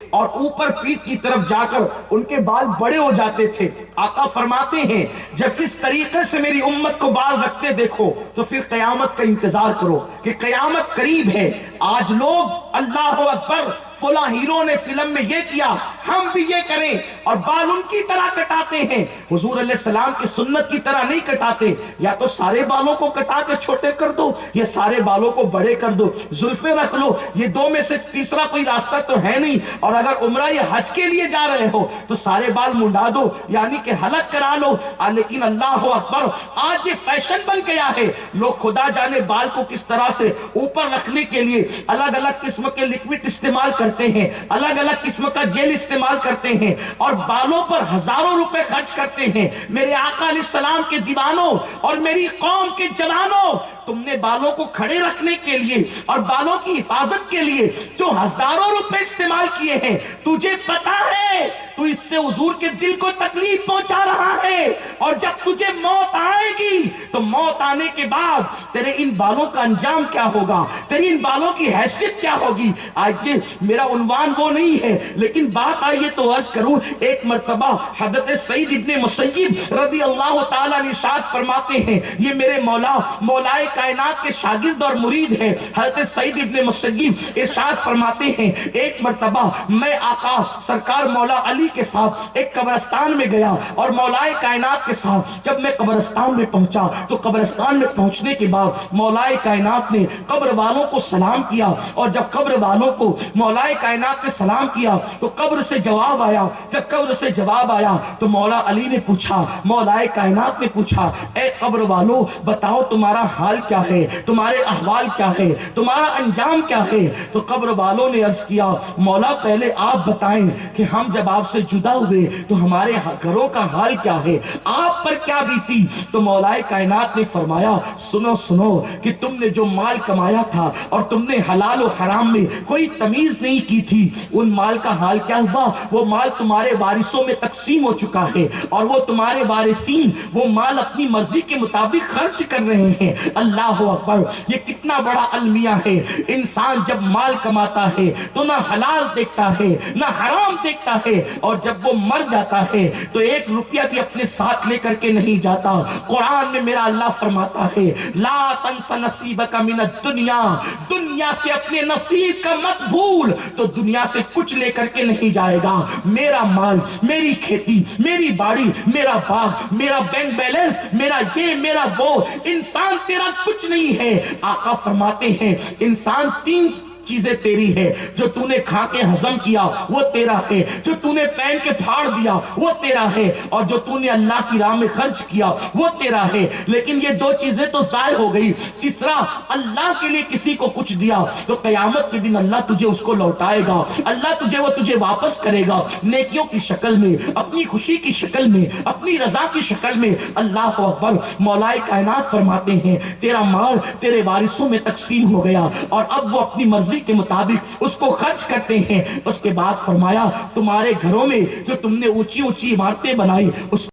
اور اوپر پیٹھ کی طرف جا کر ان کے بال بڑے ہو جاتے تھے. آقا فرماتے ہیں جب اس طریقے سے میری امت کو بال رکھتے دیکھو تو پھر قیامت کا انتظار کرو کہ قیامت قریب ہے. آج لوگ اللہ اکبر فلاں ہیرو نے فلم میں یہ کیا ہم بھی یہ کریں اور بال ان کی طرح کٹاتے ہیں. حضور علیہ السلام کی سنت کی طرح نہیں کٹاتے. یا تو سارے بالوں کو کٹا کے چھوٹے کر دو یا سارے بالوں کو بڑے کر دو, زلفیں رکھ لو. یہ دو میں سے تیسرا کوئی راستہ تو ہے نہیں. اور اگر عمرہ یا حج کے لیے جا رہے ہو تو سارے بال منڈا دو یعنی کہ حلق کرا لو. لیکن اللہ اکبر آج یہ فیشن بن گیا ہے. لوگ خدا جانے بال کو کس طرح سے اوپر رکھنے کے لیے الگ الگ قسم کے لکوڈ استعمال کرتے ہیں, الگ الگ قسم کا جیل استعمال کرتے ہیں اور بالوں پر ہزاروں روپے خرچ کرتے ہیں. میرے آقا علیہ السلام کے دیوانوں اور میری قوم کے جوانوں, تم نے بالوں کو کھڑے رکھنے کے لیے اور بالوں کی حفاظت کے لیے جو ہزاروں روپے استعمال کیے ہیں, تجھے پتا ہے تو اس سے حضور کے دل کو تکلیف پہنچا رہا ہے. اور جب تجھے موت آئے گی تو موت آنے کے بعد تیرے ان بالوں کا انجام کیا ہوگا, تیری ان بالوں کی حیثیت کیا ہوگی. آج میرا عنوان وہ نہیں ہے لیکن بات آئیے تو عرض کروں. ایک مرتبہ حضرت سعید ابن مسیب رضی اللہ تعالیٰ نے ارشاد فرماتے ہیں, یہ میرے مولائے کائنات کے شاگرد اور مرید ہیں. حضرت سعید ابن مسیب ارشاد فرماتے ہیں ایک مرتبہ میں آقا سرکار مولا علی کے ساتھ ایک قبرستان میں گیا اور مولائے کائنات کے ساتھ جب میں قبرستان میں پہنچا تو قبرستان میں پہنچنے کے بعد مولائے کائنات نے قبر والوں کو سلام کیا. اور جب قبر والوں کو مولائے کائنات نے سلام کیا تو قبر سے جواب آیا. جب قبر سے جواب آیا تو مولا علی نے پوچھا, مولائے کائنات نے پوچھا, اے قبر والوں بتاؤ تمہارا حال کیا ہے, تمہارے احوال کیا ہے, تمہارا انجام کیا ہے. تو قبر والوں نے عرض کیا مولا پہلے آپ بتائیں کہ ہم جب آپ سے جدا ہوئے تو ہمارے گھروں کا حال کیا ہے, آپ پر کیا بیتی. تو مولائے کائنات نے فرمایا سنو سنو کہ تم نے جو مال کمایا تھا اور تم نے حلال و حرام میں کوئی تمیز نہیں کی تھی, ان مال کا حال کیا ہوا. وہ مال تمہارے وارثوں میں تقسیم ہو چکا ہے اور وہ تمہارے وارثین وہ مال اپنی مرضی کے مطابق خرچ کر رہے ہیں. اللہ اکبر, یہ کتنا بڑا المیہ ہے. انسان جب مال کماتا ہے تو نہ حلال دیکھتا ہے نہ حرام دیکھتا ہے, اور جب وہ مر جاتا ہے تو ایک روپیہ بھی اپنے ساتھ لے کر کے نہیں جاتا. قرآن میں میرا اللہ فرماتا ہے لا تنس نصیبک من الدنیا, دنیا سے اپنے نصیب کا مت بھول. تو دنیا سے کچھ لے کر کے نہیں جائے گا. میرا مال, میری کھیتی, میری باڑی, میرا باغ, میرا بینک بیلنس, میرا یہ میرا وہ, انسان تیرا کچھ نہیں ہے. آقا فرماتے ہیں انسان تین چیزیں تیری ہے, جو تو نے کھا کے ہضم کیا وہ تیرا ہے, جو تو نے پہن کے پھاڑ دیا وہ تیرا ہے, اور جو تو نے اللہ کی راہ میں خرچ کیا وہ تیرا ہے. لیکن یہ دو چیزیں تو ضائع ہو گئی. تیسرا, اللہ کے لیے کسی کو کچھ دیا تو قیامت کے دن اللہ تجھے اس کو لوٹائے گا, اللہ تجھے واپس کرے گا نیکیوں کی شکل میں, اپنی خوشی کی شکل میں, اپنی رضا کی شکل میں. اللہ اکبر. مولائے کائنات فرماتے ہیں تیرا مال تیرے وارثوں میں تقسیم ہو گیا اور اب وہ اپنی مرضی کے مطابق اس کو خرچ کرتے ہیں. اس کے بعد فرمایا تمہارے گھروں میں جو تم نے اونچی اونچی عمارتیں بنائی اس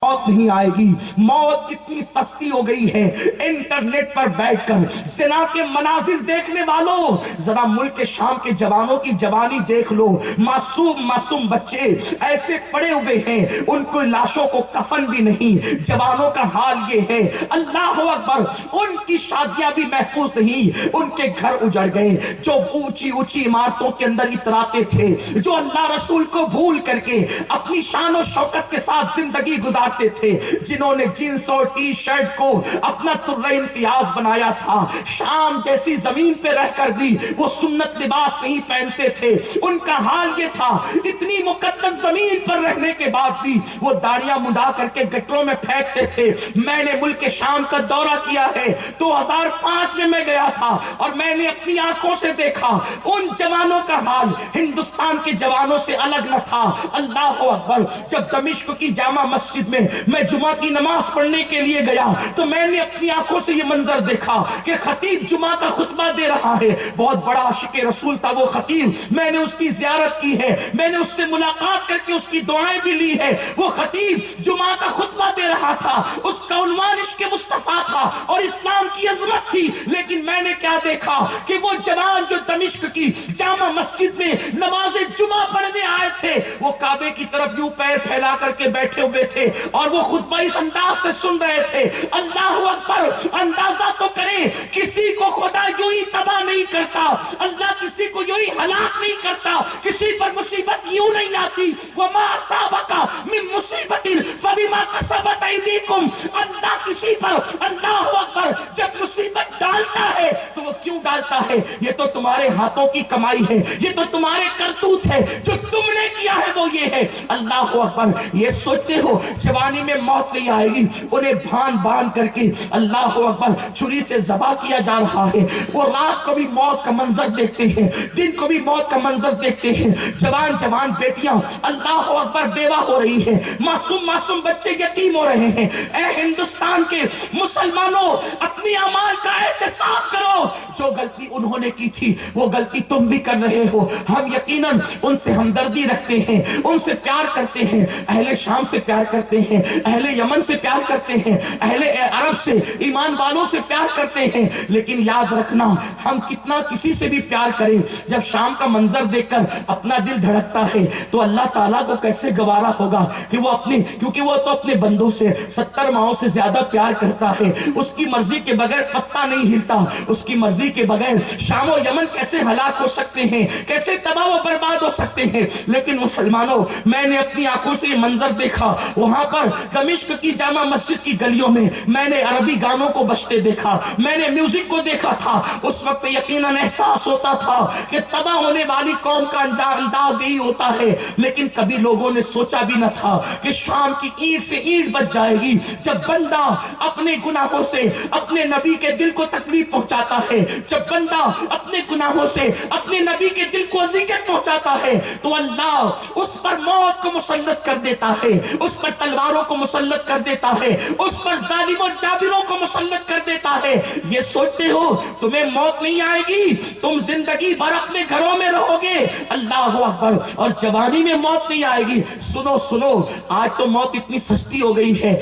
موت نہیں آئے گی. موت کتنی سستی ہو گئی ہے. انٹرنیٹ پر بیٹھ کر زنا کے مناظر دیکھنے والوں ذرا ملک شام کے جوانوں کی جوانی دیکھ لو. معصوم بچے ایسے پڑے ہوئے ہیں ان کو لاشوں کو کفن بھی نہیں. جوانوں کا حال یہ ہے اللہ اکبر, ان کی شادیاں بھی محفوظ نہیں, ان کے گھر اجڑ گئے. جو اونچی اونچی عمارتوں کے اندر اتراتے تھے, جو اللہ رسول کو بھول کر کے اپنی شان و شوکت کے ساتھ زندگی گزار تھے, جنہوں نے جینس اور ٹی شرٹ کو اپنا ترہ امتیاز بنایا تھا, شام جیسی زمین پہ رہ کر بھی وہ سنت لباس نہیں پہنتے تھے. ان کا حال یہ تھا اتنی مقدس زمین پر رہنے کے بعد بھی وہ داڑیاں مڈا کر کے گٹروں میں پھینکتے تھے. میں نے ملک شام کا دورہ کیا ہے, 2005 میں گیا تھا اور میں نے اپنی آنکھوں سے دیکھا ان جوانوں کا حال ہندوستان کے جوانوں سے الگ نہ تھا. اللہ اکبر. جب دمشق کی جامع مسجد میں میں جمعہ کی نماز پڑھنے کے لیے گیا تو میں نے اپنی آنکھوں سے یہ منظر دیکھا کہ خطیب جمعہ کا خطبہ دے رہا ہے، بہت بڑا عاشق رسول تھا وہ خطیب، میں نے اس کی زیارت کی ہے، میں نے اس سے ملاقات کر کے اس کی دعائیں بھی لی ہے۔ وہ خطیب جمعہ کا خطبہ دے رہا تھا، اس کا عنوان عشق مصطفیٰ تھا اور اسلام کی عظمت تھی، لیکن میں نے کیا دیکھا کہ وہ جوان جو دمشق کی جامع مسجد میں نماز جمعہ پڑھنے آئے تھے، وہ کعبے کی طرف یوں پیر پھیلا کر کے بیٹھے ہوئے تھے اور وہ خطبہ اس انداز سے سن رہے تھے۔ اللہ اکبر! اندازہ تو کریں، کسی کو خدا یوں ہی تباہ نہیں کرتا، اللہ کسی کو یوں ہی ہلاک نہیں کرتا، کسی پر مصیبت یوں نہیں آتی۔ وَمَا أَصَابَكَ مِن مُّصِيبَةٍ فَبِمَا كَسَبَتْ أَيْدِيكُمْ، اللہ کسی پر، اللہ اکبر، جب مصیبت ڈالتا ہے تو وہ کیوں ڈالتا ہے؟ یہ تو تمہارے ہاتھوں کی کمائی ہے، یہ تو تمہارے کرتوت ہے، جو تم نے کیا ہے وہ یہ ہے۔ اللہ اکبر! یہ سوچتے ہو جوانی میں موت نہیں آئے گی، انہیں بھان بھان کر کے اللہ اکبر چھری سے ذبح کیا جا رہا ہے۔ وہ رات کو بھی موت کا منظر دیکھتے ہیں، دن کو بھی موت کا منظر دیکھتے ہیں۔ جوان جوان بیٹیاں اللہ اکبر بیوہ ہو رہی ہیں، معصوم معصوم بچے یتیم ہو رہے ہیں۔ اے ہندوستان کے مسلمانوں، اپنی اعمال کا احتساب کرو، جو غلطی انہوں نے کی تھی وہ غلطی تم بھی کر رہے ہو۔ ہم یقیناً ان سے ہمدردی رکھتے ہیں، ان سے پیار کرتے ہیں، اہل شام سے پیار کرتے ہیں، اہل یمن سے پیار کرتے ہیں، اہل عرب سے، ایمان والوں سے پیار کرتے ہیں، لیکن یاد رکھنا ہم کتنا کسی سے بھی پیار کریں، جب شام کا منظر دیکھ کر اپنا دل دھڑکتا ہے تو اللہ تعالیٰ کو کیسے گوارا ہوگا کہ وہ اپنے، کیونکہ وہ تو اپنے بندوں سے 70 ماہوں سے زیادہ پیار کرتا ہے، اس کی مرضی کے بغیر پتہ نہیں ہلتا، اس کی مرضی کے بغیر شام و یمن کیسے ہلاک ہو سکتے ہیں، کیسے تباہ و برباد ہو سکتے ہیں۔ لیکن مسلمانوں، میں نے اپنی آنکھوں سے یہ منظر دیکھا، وہاں پر دمشق کی جامع مسجد کی گلیوں میں میں نے عربی گانوں کو بجتے دیکھا، میں نے میوزک کو دیکھا تھا۔ اس وقت یقیناً احساس ہوتا تھا کہ تباہ ہونے والی قوم کا انداز یہی ہوتا ہے، لیکن کبھی لوگوں نے سوچا بھی نہ تھا کہ شام کی اینٹ سے اینٹ بچ جائے گی۔ جب بندہ اپنے گناہوں سے اپنے نبی کے دل کو تکلیف پہنچاتا ہے، جب بندہ اپنے گناہوں سے اپنے نبی کے دل کو اذیت پہنچاتا ہے تو اللہ اس پر موت کو مسلط کر دیتا ہے، اس پر تلواروں کو مسلط کر دیتا ہے، اس پر ظالم و جابروں کو مسلط کر دیتا ہے۔ یہ سوچتے ہو تمہیں موت نہیں آئے گی، تم زندگی بھر اپنے گھروں میں رہو گے، اللہ اکبر، اور جوانی میں موت نہیں آئے گی۔ سنو سنو، آج تو موت اتنی سستی ہو گئی ہے،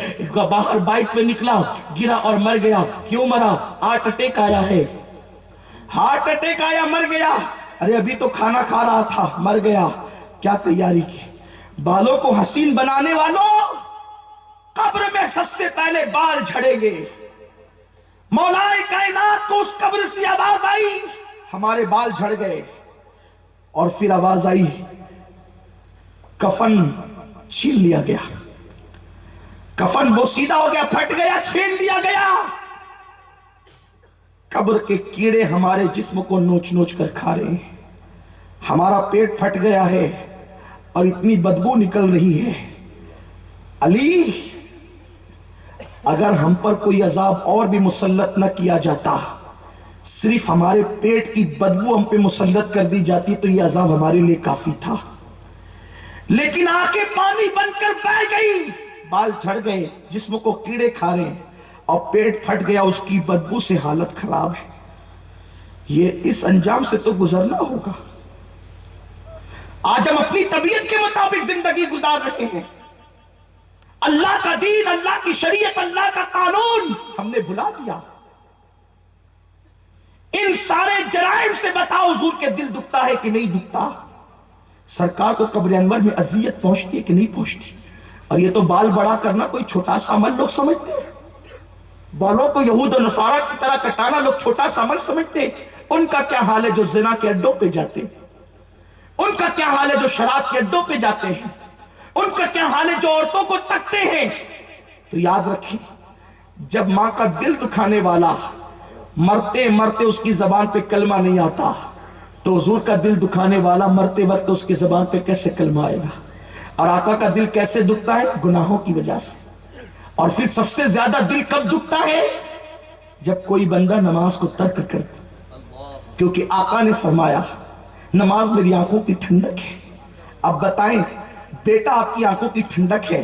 باہر بائک پہ نکلا، گرا اور مر گیا۔ کیوں مرا؟ ہارٹ اٹیک آیا ہے، ہارٹ اٹیک آیا، مر گیا۔ ارے ابھی تو کھانا کھا رہا تھا، مر گیا۔ کیا تیاری کی؟ بالوں کو حسین بنانے والوں، قبر میں سب سے پہلے بال جھڑیں گے۔ مولا کائنات کو اس قبر سے آواز آئی، ہمارے بال جھڑ گئے، اور پھر آواز آئی کفن چھین لیا گیا، کفن بوسیدہ ہو گیا، پھٹ گیا، چھین لیا گیا۔ قبر کے کیڑے ہمارے جسم کو نوچ نوچ کر کھا رہے ہیں، ہمارا پیٹ پھٹ گیا ہے اور اتنی بدبو نکل رہی ہے۔ علی، اگر ہم پر کوئی عذاب اور بھی مسلط نہ کیا جاتا، صرف ہمارے پیٹ کی بدبو ہم پہ مسلط کر دی جاتی تو یہ عذاب ہمارے لیے کافی تھا، لیکن آنکھیں پانی بن کر بہ گئی، بال جھڑ گئے، جسم کو کیڑے کھا رہے ہیں اور پیٹ پھٹ گیا، اس کی بدبو سے حالت خراب ہے۔ یہ اس انجام سے تو گزرنا ہوگا۔ آج ہم اپنی طبیعت کے مطابق زندگی گزار رہے ہیں، اللہ کا دین، اللہ کی شریعت، اللہ کا قانون ہم نے بھلا دیا۔ ان سارے جرائم سے بتاؤ حضور کے دل دکھتا ہے کہ نہیں دکھتا؟ سرکار کو قبر انور میں اذیت پہنچتی ہے کہ نہیں پہنچتی؟ اور یہ تو بال بڑا کرنا کوئی چھوٹا سا عمل لوگ سمجھتے ہیں، بالوں کو یہود و نصارہ کی طرح کٹانا لوگ چھوٹا سا عمل سمجھتے ہیں۔ ان کا کیا حال ہے جو زنا کے اڈوں پہ جاتے ہیں؟ ان کا کیا حال ہے جو شراب کے اڈوں پہ جاتے ہیں؟ ان کا کیا حال ہے جو عورتوں کو تکتے ہیں؟ تو یاد رکھیں، جب ماں کا دل دکھانے والا مرتے مرتے اس کی زبان پہ کلمہ نہیں آتا تو حضور کا دل دکھانے والا مرتے وقت اس کی زبان پہ کیسے کلمہ آئے گا؟ اور آقا کا دل کیسے دکھتا ہے؟ گناہوں کی وجہ سے۔ اور پھر سب سے زیادہ دل کب دکھتا ہے؟ جب کوئی بندہ نماز کو ترک کرتا، کیونکہ آقا نے فرمایا نماز میری آنکھوں کی ٹھنڈک ہے۔ اب بتائیں، بیٹا آپ کی آنکھوں کی ٹھنڈک ہے،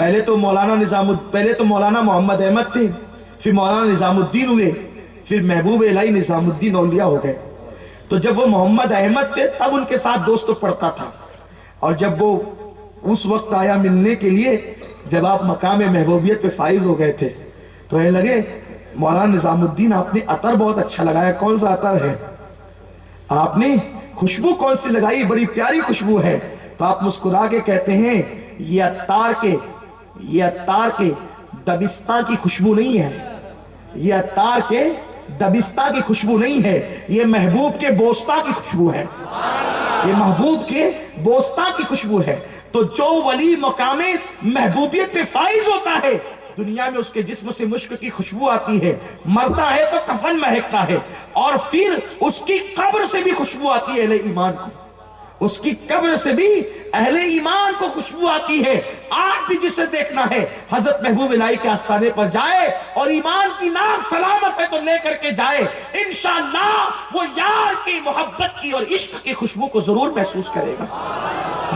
پہلے تو مولانا محمد احمد تھے، پھر مولانا نظام الدین ہوئے، پھر محبوب الہی نظام الدین اولیاء ہو گئے۔ تو جب وہ محمد احمد تھے تب ان کے ساتھ دوست پڑھتا تھا، اور جب وہ اس وقت آیا ملنے کے لیے جب آپ مقام محبوبیت پہ فائز ہو گئے تھے، تو کہنے لگے مولانا نظام الدین آپ نے عطر بہت اچھا لگایا، کون سا عطر ہے؟ آپ نے خوشبو کون سی لگائی؟ بڑی پیاری خوشبو ہے۔ تو آپ مسکرا کے کہتے ہیں یہ عطار کے دبستان کی خوشبو نہیں ہے، یہ عطار کے دبستان کی خوشبو نہیں ہے، یہ محبوب کے بوستان کی خوشبو ہے، یہ محبوب کے بوستان کی خوشبو ہے۔ تو جو ولی مقام محبوبیت پہ فائز ہوتا ہے، دنیا میں اس کے جسم سے مشک کی خوشبو آتی ہے، مرتا ہے تو کفن مہکتا ہے، اور پھر اس کی قبر سے بھی خوشبو آتی ہے اہل ایمان کو، اس کی قبر سے بھی اہل ایمان کو خوشبو آتی ہے۔ آج بھی جسے دیکھنا ہے حضرت محبوب الہی کے آستانے پر جائے، اور ایمان کی ناک سلامت ہے تو لے کر کے جائے، انشاءاللہ وہ یار کی محبت کی اور عشق کی خوشبو کو ضرور محسوس کرے گا۔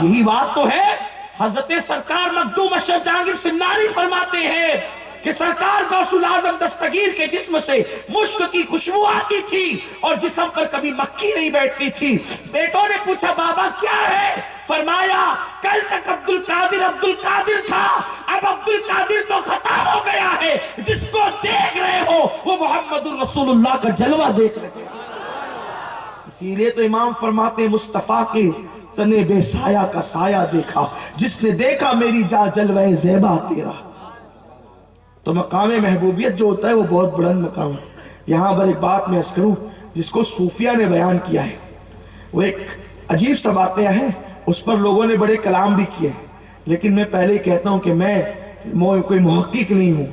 یہی بات تو ہے، حضرت سرکار مخدوم اشرف جہانگیر سمنانی فرماتے ہیں کہ سرکار غوث الاعظم دستگیر کے جسم سے مشک کی خوشبو آتی تھی اور جسم پر کبھی مکھی نہیں بیٹھتی تھی۔ بیٹوں نے پوچھا بابا کیا ہے؟ فرمایا کل تک عبد القادر تھا، اب عبد القادر تو ختم ہو گیا ہے، جس کو دیکھ رہے ہو وہ محمد الرسول اللہ کا جلوہ دیکھ رہے ہیں۔ اسی لیے تو امام فرماتے ہیں مصطفیٰ کے تنے بے سایہ کا سایہ دیکھا، جس نے دیکھا میری جا جلوہ زیبا تیرا۔ تو مقام محبوبیت جو ہوتا ہے وہ بہت بلند مقام ہے۔ یہاں پر ایک بات میں عرض کروں جس کو صوفیہ نے بیان کیا ہے، وہ ایک عجیب سا واقعہ ہے، اس پر لوگوں نے بڑے کلام بھی کیے ہیں، لیکن میں پہلے ہی کہتا ہوں کہ میں کوئی محقق نہیں ہوں،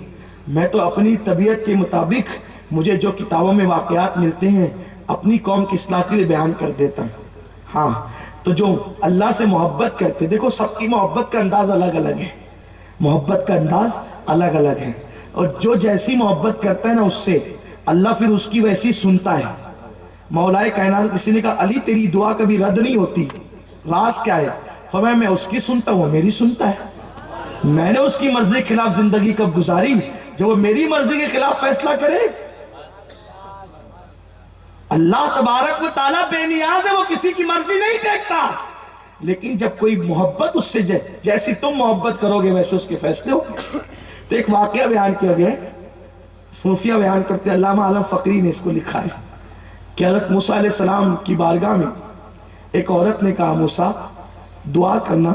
میں تو اپنی طبیعت کے مطابق مجھے جو کتابوں میں واقعات ملتے ہیں اپنی قوم کی اصلاح کے لیے بیان کر دیتا ہوں۔ ہاں تو جو اللہ سے محبت کرتے، دیکھو سب کی محبت کا انداز الگ الگ ہے، محبت کا انداز الگ الگ ہے، اور جو جیسی محبت کرتا ہے نا اس سے اللہ پھر اس کی ویسی سنتا ہے۔ مولا کائنات کسی نے کہا علی تیری دعا کبھی رد نہیں ہوتی، راز کیا ہے؟ فرمایا میں اس کی سنتا ہوں وہ میری سنتا ہے، میں نے اس کی مرضی کے خلاف زندگی کب گزاری جو وہ میری مرضی کے خلاف فیصلہ کرے؟ اللہ تبارک و تعالیٰ بے نیاز ہے، وہ کسی کی مرضی نہیں دیکھتا، لیکن جب کوئی محبت اس سے جیسی تم محبت کرو گے ویسے اس کے فیصلے ہو گے۔ تو ایک واقعہ بیان کیا گیا، صوفیہ بیان کرتے ہیں، علامہ عالم فقری نے اس کو لکھا ہے کہ حضرت موسیٰ علیہ السلام کی بارگاہ میں ایک عورت نے کہا موسیٰ دعا کرنا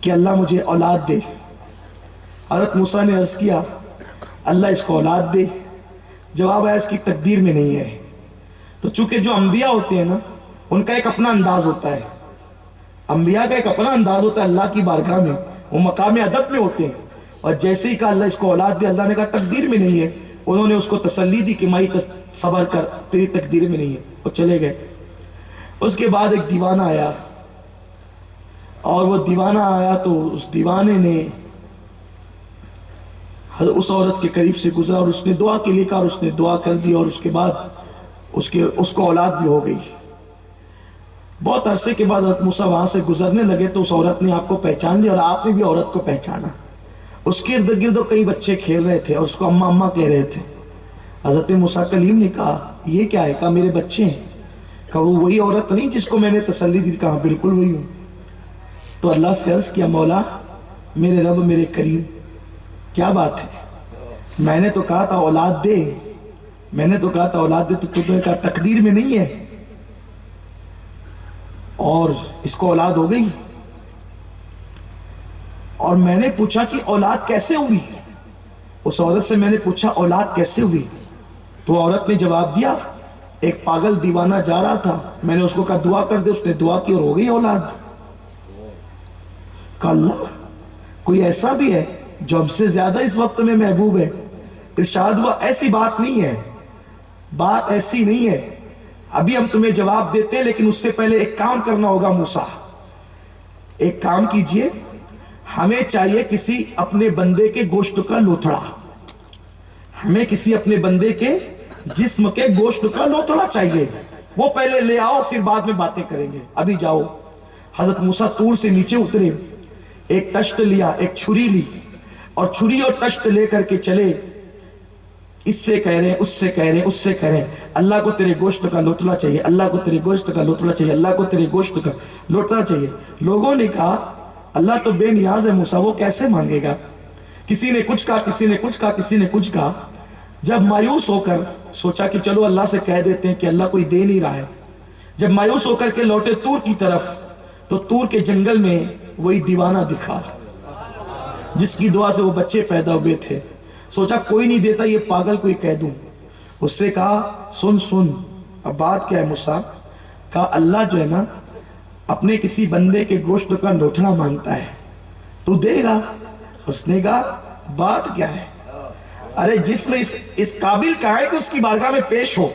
کہ اللہ مجھے اولاد دے۔ حضرت موسیٰ نے عرض کیا اللہ اس کو اولاد دے، جواب آیا اس کی تقدیر میں نہیں ہے۔ تو چونکہ جو انبیاء ہوتے ہیں نا ان کا ایک اپنا انداز ہوتا ہے، انبیاء کا ایک اپنا انداز ہوتا ہے اللہ کی بارگاہ میں، وہ مقام ادب میں ہوتے ہیں، اور جیسے ہی کہا اللہ اس کو اولاد دے، اللہ نے کہا تقدیر میں نہیں ہے، انہوں نے اس کو تسلی دی کہ مائی صبر کر تیری تقدیر میں نہیں ہے، وہ چلے گئے۔ اس کے بعد ایک دیوانہ آیا، اور وہ دیوانہ آیا تو اس دیوانے نے اس عورت کے قریب سے گزرا اور اس نے دعا کے لیے کہا اور اس نے دعا کر دی، اور اس کے بعد اس کو اولاد بھی ہو گئی۔ بہت عرصے کے بعد حضرت موسیٰ وہاں سے گزرنے لگے تو اس عورت نے آپ کو پہچان لیا اور آپ نے بھی عورت کو پہچانا۔ اس کے ارد گرد کئی بچے کھیل رہے تھے اور اس کو اماں اماں کہہ رہے تھے۔ حضرت موسیٰ کلیم نے کہا یہ کیا ہے؟ کہا میرے بچے ہیں۔ کہا وہ وہی عورت نہیں جس کو میں نے تسلی دی؟ کہا بالکل وہی ہوں۔ تو اللہ سے عرض کیا مولا میرے رب میرے کریم کیا بات ہے؟ میں نے تو کہا تھا اولاد دے، میں نے تو کہا تھا اولاد دے، تو تم نے کہا تقدیر میں نہیں ہے، اور اس کو اولاد ہو گئی۔ اور میں نے پوچھا کہ اولاد کیسے ہوئی؟ اس عورت سے میں نے پوچھا اولاد کیسے ہوئی؟ تو عورت نے جواب دیا ایک پاگل دیوانہ جا رہا تھا، میں نے اس کو کہا دعا کر دے، اس نے دعا کی اور ہو گئی اولاد۔ کہا اللہ کوئی ایسا بھی ہے جو ہم سے زیادہ اس وقت میں محبوب ہے؟ ارشاد ہوا ایسی بات نہیں ہے، بات ایسی نہیں ہے، ابھی ہم تمہیں جواب دیتے ہیں، لیکن اس سے پہلے ایک کام کرنا ہوگا موسیٰ، ایک کام کیجئے، ہمیں چاہیے کسی اپنے بندے کے گوشت کا لوتھڑا، ہمیں کسی اپنے بندے کے جسم کے گوشت کا لوتھڑا چاہیے، وہ پہلے لے آؤ پھر بعد میں باتیں کریں گے، ابھی جاؤ۔ حضرت موسیٰ طور سے نیچے اترے، ایک تشت لیا، ایک چھری لی، اور چھری اور تشت لے کر کے چلے، اس سے کہہ رہے ہیں، اس سے کہہ رہے ہیں، اس سے کہہ رہے ہیں اللہ کو تیرے گوشت کا لوتڑا چاہیے، اللہ کو تیرے گوشت کا لوتڑا چاہیے، اللہ کو تیرے گوشت کا لوتڑا چاہیے۔ لوگوں نے کہا اللہ تو بے نیاز ہے موسیٰ، وہ کیسے مانگے گا؟ کسی نے کچھ کہا، کسی نے کچھ کہا، کسی نے کچھ کہا۔ جب مایوس ہو کر سوچا کہ چلو اللہ سے کہہ دیتے ہیں کہ اللہ کوئی دے نہیں رہا ہے، جب مایوس ہو کر کے لوٹے طور کی طرف، تو طور کے جنگل میں وہی دیوانہ دکھا جس کی دعا سے وہ بچے پیدا ہوئے تھے۔ سوچا کوئی نہیں دیتا، یہ پاگل کوئی کہہ دوں۔ اس سے کہا سن سن، اب بات کیا ہے موسیٰ؟ کہا اللہ جو ہے نا اپنے کسی بندے کے گوشت کا لوٹھنا مانگتا ہے، تو دے گا؟ اس نے کہا بات کیا ہے؟ ارے جس میں اس قابل کا ہے کہ اس کی بارگاہ میں پیش ہو،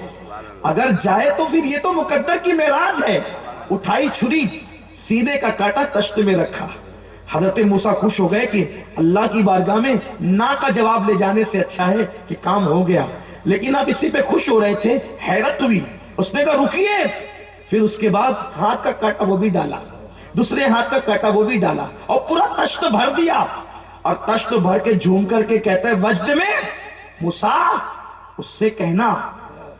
اگر جائے تو پھر یہ تو مقدر کی معراج ہے۔ اٹھائی چھری، سینے کا کاٹا تشت میں رکھا۔ حضرت موسیٰ خوش ہو گئے کہ اللہ کی بارگاہ میں نا کا جواب لے جانے سے اچھا ہے کہ کام ہو گیا، لیکن آپ اسی پہ خوش ہو رہے تھے، حیرت ہوئی۔ اس نے کہا رکیے، پھر اس کے بعد ہاتھ کا کاٹا وہ بھی ڈالا، دوسرے ہاتھ کا کاٹا وہ بھی ڈالا، اور پورا تشت بھر دیا، اور تشت بھر کے جھوم کر کے کہتا ہے وجد میں موسیٰ اس سے کہنا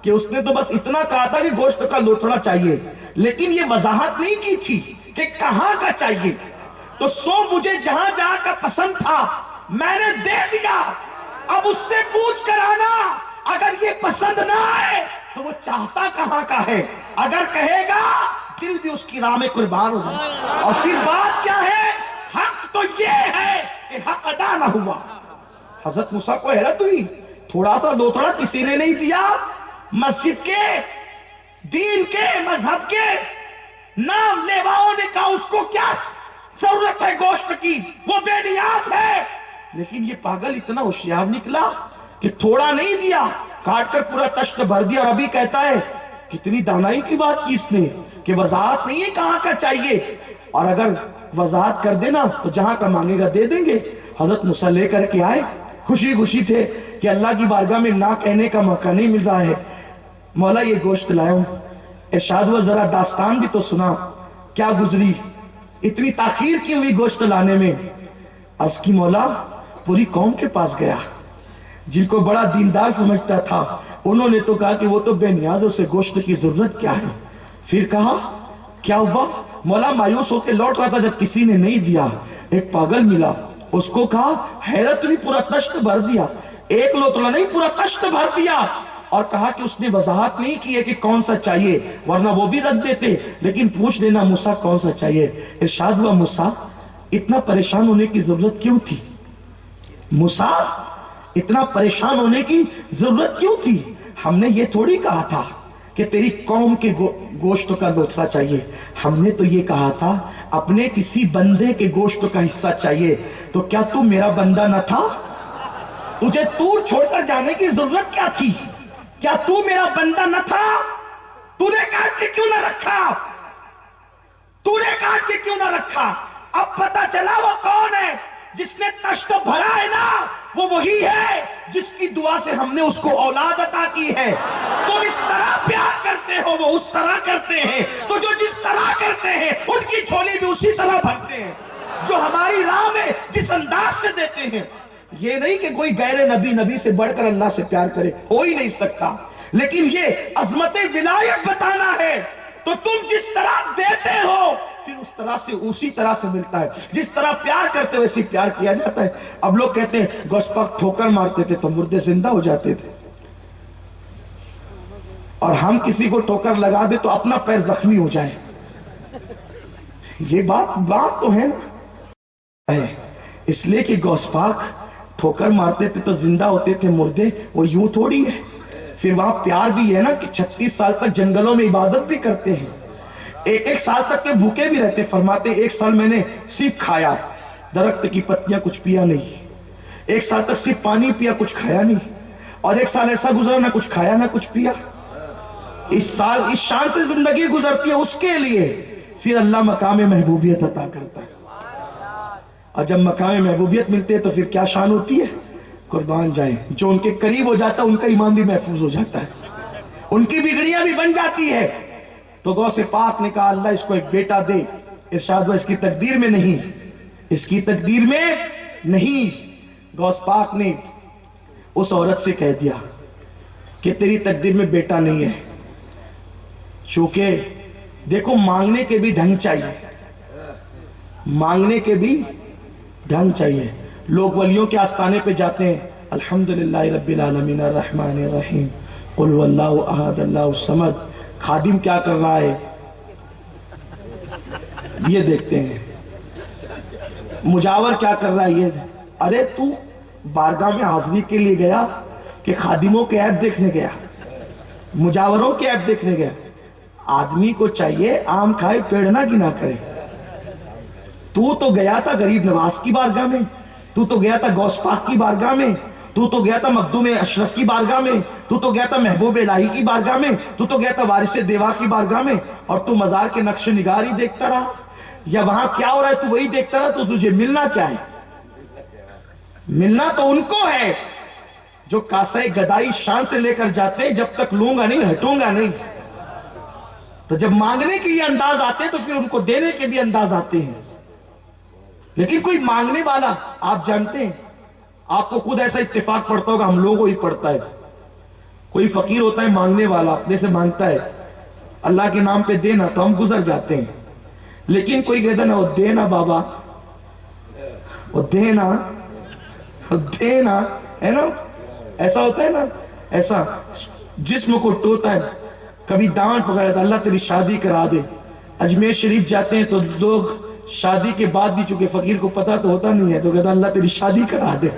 کہ اس نے تو بس اتنا کہا تھا کہ گوشت کا لوتھڑا چاہیے، لیکن یہ وضاحت نہیں کی تھی کہ کہاں کا چاہیے، تو سو مجھے جہاں جہاں کا پسند تھا میں نے دے دیا، اب اس سے پوچھ کر آنا اگر یہ پسند نہ آئے تو وہ چاہتا کہاں کا ہے، اگر کہے گا دل بھی اس کی راہ میں قربان ہو جائے۔ اور پھر بات کیا ہے؟ حق تو یہ ہے کہ حق ادا نہ ہوا۔ حضرت موسیٰ کو حیرت ہوئی، تھوڑا سا لوتھڑا کسی نے نہیں دیا، مسجد کے، دین کے، مذہب کے نام لیواؤں نے کہا اس کو کیا ضرورت ہے گوشت کی، وہ بے نیاز ہے، لیکن یہ پاگل اتنا ہوشیار نکلا کہ تھوڑا نہیں دیا، کاٹ کر پورا تشت بھر دیا، اور ابھی کہتا ہے کتنی دانائی کی بات کی اس نے کہ وضاحت نہیں ہے کہاں کا چاہیے، اور اگر وضاحت کر دینا تو جہاں کا مانگے گا دے دیں گے۔ حضرت موسیٰ لے کر کے آئے، خوشی خوشی تھے کہ اللہ کی بارگاہ میں نہ کہنے کا موقع نہیں مل رہا ہے۔ مولا یہ گوشت لایا ہوں، ارشاد ہوا ذرا داستان بھی تو سنا کیا گزری، اتنی تاخیر کیوں ہوئی گوشت لانے میں؟ عرض کی مولا پوری قوم کے پاس گیا، جن کو بڑا دیندار سمجھتا تھا انہوں نے تو کہا کہ وہ تو بے نیاز ہے، اسے گوشت کی ضرورت کیا ہے۔ پھر کہا کیا ہوا؟ مولا مایوس ہو کے لوٹ رہا تھا جب کسی نے نہیں دیا، ایک پاگل ملا، اس کو کہا حیرت ہوئی، پورا تشت بھر دیا، ایک لوتڑا نہیں پورا تشت بھر دیا، اور کہا کہ اس نے وضاحت نہیں کی ہے کہ کون سا چاہیے، ورنہ وہ بھی رکھ دیتے، لیکن پوچھ لینا موسیٰ کون سا چاہیے۔ ارشاد ہوا موسیٰ اتنا پریشان ہونے کی ضرورت کیوں تھی؟ موسیٰ اتنا پریشان ہونے کی ضرورت کیوں تھی؟ ہم نے یہ تھوڑی کہا تھا کہ تیری قوم کے گوشت کا لوتھڑا چاہیے، ہم نے تو یہ کہا تھا اپنے کسی بندے کے گوشت کا حصہ چاہیے، تو کیا تو میرا بندہ نہ تھا؟ تجھے طور چھوڑ کر جانے کی ضرورت کیا تھی؟ کیا تو میرا بندہ نہ تھا؟ تو نے کاٹ کے کیوں نہ رکھا؟ تو نے کاٹ کے کیوں نہ رکھا؟ اب پتا چلا وہ کون ہے جس نے تشت بھرا ہے نا، وہ وہی ہے جس کی دعا سے ہم نے اس کو اولاد عطا کی ہے۔ تم اس طرح پیار کرتے ہو، وہ اس طرح کرتے ہیں، تو جو جس طرح کرتے ہیں ان کی جھولی بھی اسی طرح بھرتے ہیں، جو ہماری راہ میں جس انداز سے دیتے ہیں۔ یہ نہیں کہ کوئی غیر نبی سے بڑھ کر اللہ سے پیار کرے، ہو ہی نہیں سکتا، لیکن یہ عظمت ولایت بتانا ہے، تو تم جس طرح دیتے ہو پھر اس طرح سے اسی طرح سے ملتا ہے، جس طرح پیار کرتے ویسے پیار کیا جاتا ہے۔ اب لوگ کہتے ہیں گوشت پاک ٹھوکر مارتے تھے تو مردے زندہ ہو جاتے تھے، اور ہم کسی کو ٹھوکر لگا دے تو اپنا پیر زخمی ہو جائے، یہ بات تو ہے نا، اس لیے کہ گوشت پاک ٹھوکر مارتے تھے تو زندہ ہوتے تھے مردے، وہ یوں تھوڑی ہے۔ پھر وہاں پیار بھی ہے نا کہ 36 سال تک جنگلوں میں عبادت بھی کرتے ہیں، ایک سال تک کے بھوکے بھی رہتے، فرماتے ایک سال میں نے صرف کھایا، درخت کی پتیاں کچھ پیا نہیں، ایک سال تک صرف پانی پیا کچھ کھایا نہیں، اور ایک سال ایسا گزرا نہ کچھ کھایا نہ کچھ پیا۔ اس سال اس شان سے زندگی گزرتی ہے اس کے لیے، پھر اللہ مقام محبوبیت عطا کرتا ہے، اور جب مقام محبوبیت ملتے ہے تو پھر کیا شان ہوتی ہے؟ قربان جائیں، جو ان کے قریب ہو جاتا ہے ان کا ایمان بھی محفوظ ہو جاتا ہے، ان کی بگڑیاں بھی بن جاتی ہے۔ تو غوث پاک نے کہا اللہ اس کو ایک بیٹا دے، ارشاد ہوا اس کی تقدیر میں نہیں، اس کی تقدیر میں نہیں۔ غوث پاک نے اس عورت سے کہہ دیا کہ تیری تقدیر میں بیٹا نہیں ہے، چونکہ دیکھو مانگنے کے بھی ڈھنگ چاہیے، مانگنے کے بھی ڈھنگ چاہیے۔ لوگ ولیوں کے آستانے پہ جاتے ہیں، الحمدللہ رب العالمین الرحمن الرحیم قل هو اللہ احد اللہ الصمد۔ خادم کیا کر رہا ہے یہ دیکھتے ہیں، مجاور کیا کر رہا ہے یہ۔ ارے تو بارگاہ میں حاضری کے لیے گیا کہ خادموں کے عیب دیکھنے گیا، مجاوروں کے عیب دیکھنے گیا؟ آدمی کو چاہیے آم کھائے پیڑ نہ گنا کرے۔ تو گیا تھا غریب نواز کی بارگاہ میں، تو گیا تھا غوث پاک کی بارگاہ میں، تو گیا تھا مخدوم اشرف کی بارگاہ میں، تو گیا تھا محبوب الہی کی بارگاہ میں، تو گیا تھا وارث دیوا کی بارگاہ میں، اور تو مزار کے نقش نگار ہی دیکھتا رہا، یا وہاں کیا ہو رہا ہے تو وہی دیکھتا رہا۔ تو تجھے ملنا کیا ہے؟ ملنا تو ان کو ہے جو کاسہ گدائی شان سے لے کر جاتے ہیں، جب تک لوں گا نہیں ہٹوں گا نہیں۔ تو جب مانگنے کے یہ انداز آتے ہیں تو پھر ان کو دینے کے بھی انداز آتے ہیں۔ لیکن کوئی مانگنے والا، آپ جانتے ہیں، آپ کو خود ایسا اتفاق پڑتا ہوگا، ہم لوگوں کو ہی پڑتا ہے، کوئی فقیر ہوتا ہے مانگنے والا، اپنے سے مانگتا ہے اللہ کے نام پہ دینا، تو ہم گزر جاتے ہیں۔ لیکن کوئی کہتا ہے نا وہ دینا بابا، وہ دینا دینا، ہے نا، ایسا ہوتا ہے نا، ایسا جسم کو ٹوتا ہے۔ کبھی دامن پکڑا تھا، اللہ تیری شادی کرا دے۔ اجمیر شریف جاتے ہیں تو لوگ شادی کے بعد بھی، چونکہ فقیر کو پتا تو ہوتا نہیں ہے، تو کہتا اللہ تیری شادی کرا دے۔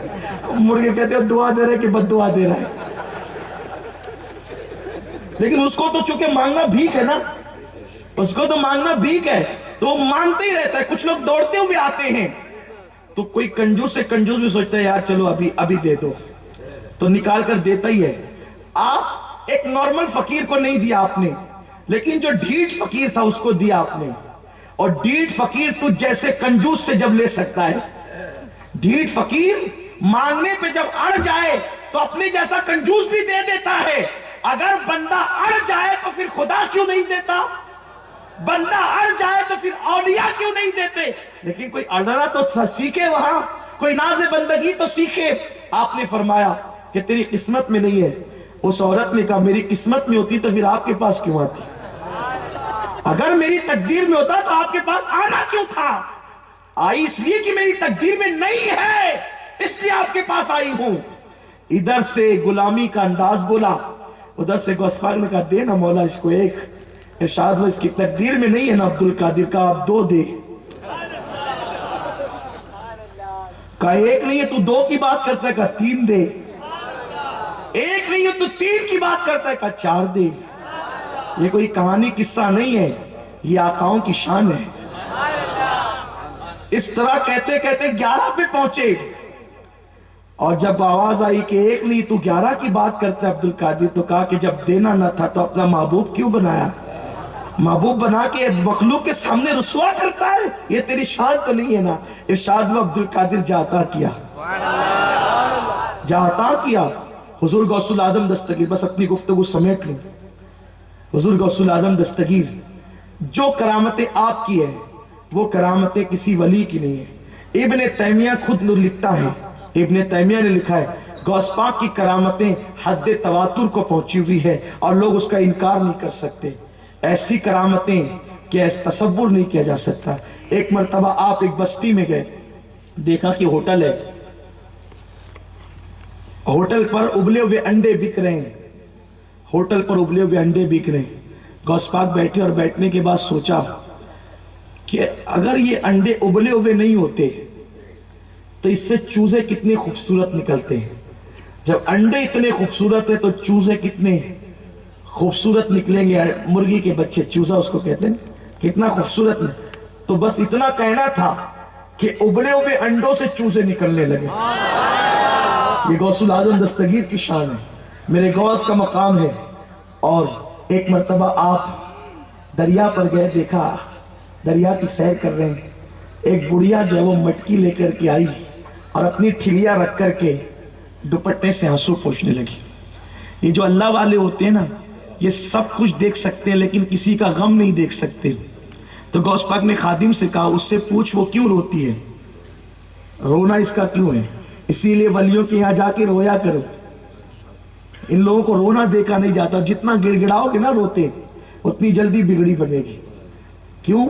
مڑ کے کہتے ہیں دعا دے رہا ہے کہ بد دعا دے رہا ہے؟ لیکن اس کو تو چونکہ مانگنا بھیک ہے نا، اس کو تو مانگنا بھیک ہے، تو وہ مانگتے ہی رہتا ہے۔ کچھ لوگ دوڑتے ہوئے آتے ہیں تو کوئی کنجوس سے کنجوس بھی سوچتا ہے یار چلو ابھی دے دو، تو نکال کر دیتا ہی ہے۔ آپ ایک نارمل فقیر کو نہیں دیا آپ نے، لیکن جو ڈھیٹ فقیر تھا اس کو دیا آپ نے۔ اور ڈھیٹ فقیر تو جیسے کنجوس سے جب لے سکتا ہے، ڈھیٹ فقیر مانگنے پہ جب اڑ جائے تو اپنے جیسا کنجوس بھی دے دیتا ہے۔ اگر بندہ اڑ جائے تو پھر خدا کیوں نہیں دیتا؟ بندہ اڑ جائے تو پھر اولیاء کیوں نہیں دیتے؟ لیکن کوئی اڑنا تو سیکھے، وہاں کوئی ناز بندگی تو سیکھے۔ آپ نے فرمایا کہ تیری قسمت میں نہیں ہے۔ اس عورت نے کہا میری قسمت میں ہوتی تو پھر آپ کے پاس کیوں آتی؟ اگر میری تقدیر میں ہوتا تو آپ کے پاس آنا کیوں تھا؟ آئی اس لیے کہ میری تقدیر میں نہیں ہے، اس لیے آپ کے پاس آئی ہوں۔ ادھر سے غلامی کا انداز بولا، ادھر سے غوث پاک نے کہا دے نا مولا اس کو ایک۔ ارشاد ہوا اس کی تقدیر میں نہیں ہے نا عبد القادر کا، آپ دو دے۔ کہا ایک نہیں ہے تو دو کی بات کرتا ہے، کہا تین دے۔ ایک نہیں ہے تو تین کی بات کرتا ہے، کہا چار دے۔ یہ کوئی کہانی قصہ نہیں ہے، یہ آقاؤں کی شان ہے۔ اس طرح کہتے کہتے 11 پہ پہنچے، اور جب آواز آئی کہ ایک نہیں تو 11 کی بات کرتا ہے عبد القادر، تو کہا کہ جب دینا نہ تھا تو اپنا محبوب کیوں بنایا؟ محبوب بنا کے مخلوق کے سامنے رسوا کرتا ہے، یہ تیری شان تو نہیں ہے نا۔ ارشاد ہوا عبد القادر جا عطا کیا، جا عطا کیا۔ حضور غوث العظم دستگیر، بس اپنی گفتگو سمیٹ لوں۔ حضور غوث العظم دستگیر، جو کرامتیں آپ کی ہیں وہ کرامتیں کسی ولی کی نہیں ہیں۔ ابن تیمیہ خود لکھتا ہے، ابن تیمیہ نے لکھا ہے غوث پاک کی کرامتیں حد تواتر کو پہنچی ہوئی ہے اور لوگ اس کا انکار نہیں کر سکتے۔ ایسی کرامتیں کہ تصور نہیں کیا جا سکتا۔ ایک مرتبہ آپ ایک بستی میں گئے، دیکھا کہ ہوٹل ہے، ہوٹل پر ابلے ہوئے انڈے بک رہے ہیں، ہوٹل پر ابلے ہوئے انڈے بک رہے ہیں۔ غوث پاک بیٹھے اور بیٹھنے کے بعد سوچا کہ اگر یہ انڈے ابلے ہوئے نہیں ہوتے تو اس سے چوزے کتنے خوبصورت نکلتے ہیں۔ جب انڈے اتنے خوبصورت ہیں تو چوزے کتنے خوبصورت نکلیں گے۔ مرغی کے بچے، چوزا اس کو کہتے ہیں، کتنا خوبصورت ہے۔ تو بس اتنا کہنا تھا کہ ابلے ہوئے انڈوں سے چوزے نکلنے لگے۔ یہ غوث العظم دستگیر کی شان ہے، میرے غوث کا مقام ہے۔ اور ایک مرتبہ آپ دریا پر گئے، دیکھا دریا کی سیر کر رہے ہیں، ایک بڑھیا جو ہے وہ مٹکی لے کر کے آئی اور اپنی ٹھلیاں رکھ کر کے دوپٹے سے آنسو پوچھنے لگی۔ یہ جو اللہ والے ہوتے ہیں نا، یہ سب کچھ دیکھ سکتے ہیں لیکن کسی کا غم نہیں دیکھ سکتے۔ تو غوث پاک نے خادم سے کہا اس سے پوچھ وہ کیوں روتی ہے۔ رونا اس کا کیوں ہے؟ اسی لیے ولیوں کے یہاں جا کے رویا کرو. ان لوگوں کو رونا دیکھا نہیں جاتا. جتنا گڑ گڑاؤ گے نا روتے, اتنی جلدی بگڑی بنے گی. کیوں؟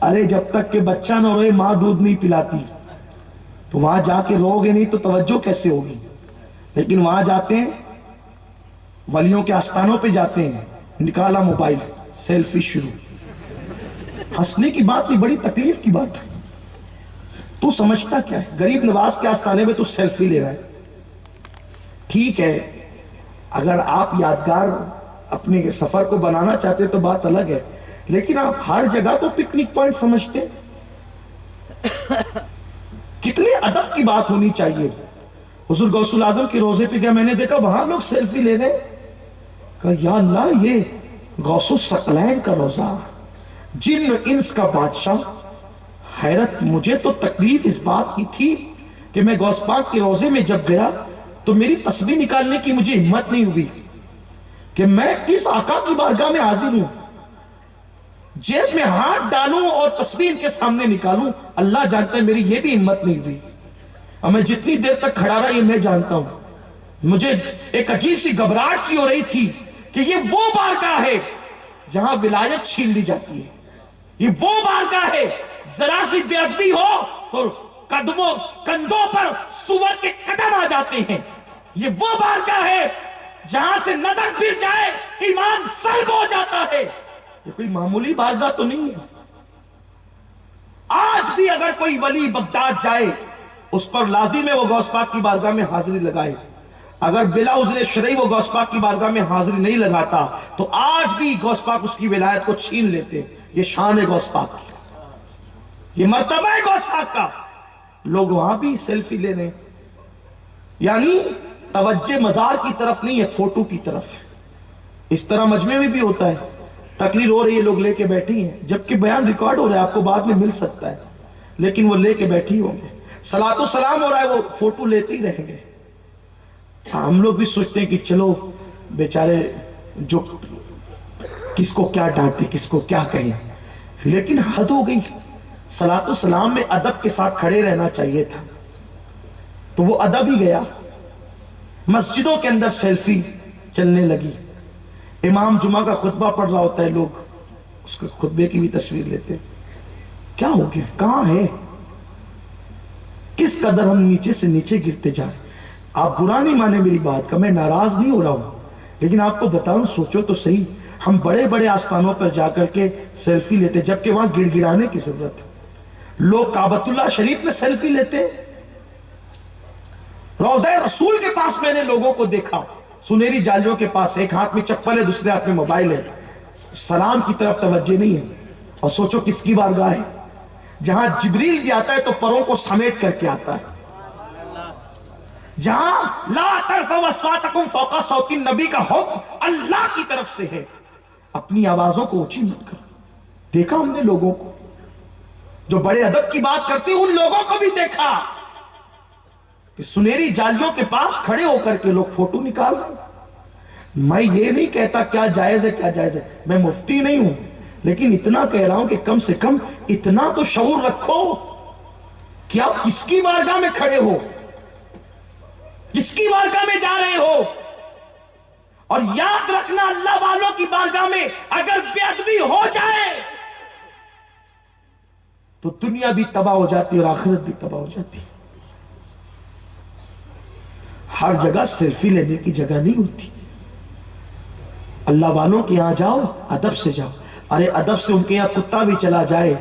ارے جب تک کہ بچہ نہ روئے ماں دودھ نہیں پلاتی, تو وہاں جا کے رو گے نہیں تو توجہ کیسے ہوگی؟ لیکن وہاں جاتے ہیں, ولیوں کے آستانوں پہ جاتے ہیں, نکالا موبائل, سیلفی شروع. ہنسنے کی بات نہیں, بڑی تکلیف کی بات. تو سمجھتا کیا ہے؟ غریب نواز کے آستانے میں تو سیلفی لے رہا ہے. ٹھیک ہے, اگر آپ یادگار اپنے سفر کو بنانا چاہتے تو بات الگ ہے, لیکن آپ ہر جگہ تو پکنک پوائنٹ سمجھتے. کتنے ادب کی بات ہونی چاہیے. حضور غوث الاعظم کے روزے پہ گیا, میں نے دیکھا وہاں لوگ سیلفی لے رہے. کہا یا اللہ, یہ غوث الثقلین کا روزہ, جن انس کا بادشاہ. حیرت, مجھے تو تکلیف اس بات کی تھی کہ میں غوث پاک کے روزے میں جب گیا تو میری تسبیح نکالنے کی مجھے ہمت نہیں ہوئی کہ میں کس آقا کی بارگاہ میں حاضر ہوں, جیب میں ہاتھ ڈالوں اور تسبیح ان کے سامنے نکالوں. اللہ جانتا ہے میری یہ بھی ہمت نہیں ہوئی. اور میں جتنی دیر تک کھڑا رہا یہ میں جانتا ہوں, مجھے ایک عجیب سی گھبراہٹ سی ہو رہی تھی کہ یہ وہ بارگاہ ہے جہاں ولایت چھین لی جاتی ہے. یہ وہ بارگاہ ہے, ذرا سی بے ادبی ہو تو کندھوں پر سور کے قدم آ جاتے ہیں. یہ وہ بارگاہ ہے جہاں سے نظر پھر جائے ایمان سلب ہو جاتا ہے. یہ کوئی معمولی بارگاہ تو نہیں ہے. آج بھی اگر کوئی ولی بغداد جائے, اس پر لازم ہے وہ غوث پاک کی بارگاہ میں حاضری لگائے. اگر بلا عذر شرعی وہ غوث پاک کی بارگاہ میں حاضری نہیں لگاتا تو آج بھی غوث پاک اس کی ولایت کو چھین لیتے. یہ شان ہے غوث پاک کی, یہ مرتبہ ہے غوث پاک کا. لوگ وہاں بھی سیلفی لے رہے ہیں. یعنی توجہ مزار کی طرف نہیں ہے, فوٹو کی طرف ہے. اس طرح مجمع میں بھی ہوتا ہے, تقریر ہو رہی ہے, لوگ لے کے بیٹھی ہیں, جبکہ بیان ریکارڈ ہو رہا ہے, آپ کو بعد میں مل سکتا ہے, لیکن وہ لے کے بیٹھی ہوں گے. صلاۃ و سلام ہو رہا ہے, وہ فوٹو لیتے ہی رہیں گے. ہم لوگ بھی سوچتے ہیں کہ چلو بیچارے جو کس کو کیا ڈانٹے, کس کو کیا کہیں, لیکن حد ہو گئی. صلاۃ و سلام میں ادب کے ساتھ کھڑے رہنا چاہیے تھا, تو وہ ادب ہی گیا. مسجدوں کے اندر سیلفی چلنے لگی. امام جمعہ کا خطبہ پڑھ رہا ہوتا ہے, لوگ اس کے خطبے کی بھی تصویر لیتے. کیا ہو گیا, کہاں ہے؟ کس قدر ہم نیچے سے نیچے گرتے جا رہے. آپ برا نہیں مانے میری بات کا, میں ناراض نہیں ہو رہا ہوں, لیکن آپ کو بتاؤں, سوچو تو صحیح. ہم بڑے بڑے آستانوں پر جا کر کے سیلفی لیتے, جبکہ وہاں گڑ گڑانے کی ضرورت ہے. لوگ کعبۃ اللہ شریف میں سیلفی لیتے. روضہ رسول کے پاس میں نے لوگوں کو دیکھا, سنہری جالیوں کے پاس, ایک ہاتھ میں چپل ہے, دوسرے ہاتھ میں موبائل ہے, سلام کی طرف توجہ نہیں ہے. اور سوچو کس کی بارگاہ ہے جہاں جبریل بھی آتا ہے تو پروں کو سمیٹ کر کے آتا ہے, جہاں لا ترفعوا اصواتکم فوق صوت النبی کا حکم اللہ کی طرف سے ہے, اپنی آوازوں کو اونچی مت کرو. دیکھا ہم نے لوگوں کو جو بڑے ادب کی بات کرتے, ان لوگوں کو بھی دیکھا کہ سنہری جالیوں کے پاس کھڑے ہو کر کے لوگ فوٹو نکال رہے. میں یہ نہیں کہتا کیا جائز ہے کیا جائز ہے, میں مفتی نہیں ہوں, لیکن اتنا کہہ رہا ہوں کہ کم سے کم اتنا تو شعور رکھو کہ آپ کس کی بارگاہ میں کھڑے ہو, کس کی بارگاہ میں جا رہے ہو. اور یاد رکھنا, اللہ والوں کی بارگاہ میں اگر بے ادبی ہو جائے تو دنیا بھی تباہ ہو جاتی اور آخرت بھی تباہ ہو جاتی. ہر جگہ سیلفی لینے کی جگہ نہیں ہوتی. اللہ والوں کے یہاں جاؤ, ادب سے جاؤ. ارے ادب سے ان کے یہاں کتا بھی چلا جائے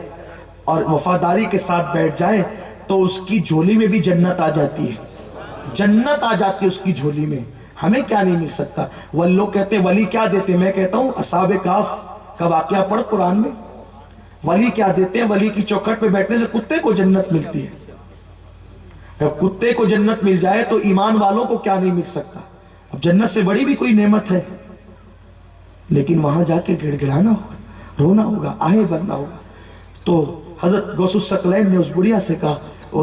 اور وفاداری کے ساتھ بیٹھ جائے تو اس کی جھولی میں بھی جنت آ جاتی ہے, جنت آ جاتی ہے اس کی جھولی میں. ہمیں کیا نہیں مل سکتا؟ وہ لوگ کہتے ہیں ولی کیا دیتے, میں کہتا ہوں اصحاب کہف کا واقعہ پڑھ قرآن میں. ولی کیا دیتے ہیں؟ ولی کی چوکھٹ پہ بیٹھنے سے کتے کو جنت ملتی ہے. جب کتے کو جنت مل جائے تو ایمان والوں کو کیا نہیں مل سکتا؟ اب جنت سے بڑی بھی کوئی نعمت ہے, لیکن وہاں جا کے گڑ گڑانا ہوگا, رونا ہوگا, آہیں بننا ہوگا. تو حضرت غوث الثقلین نے اس بڑھیا سے کہا,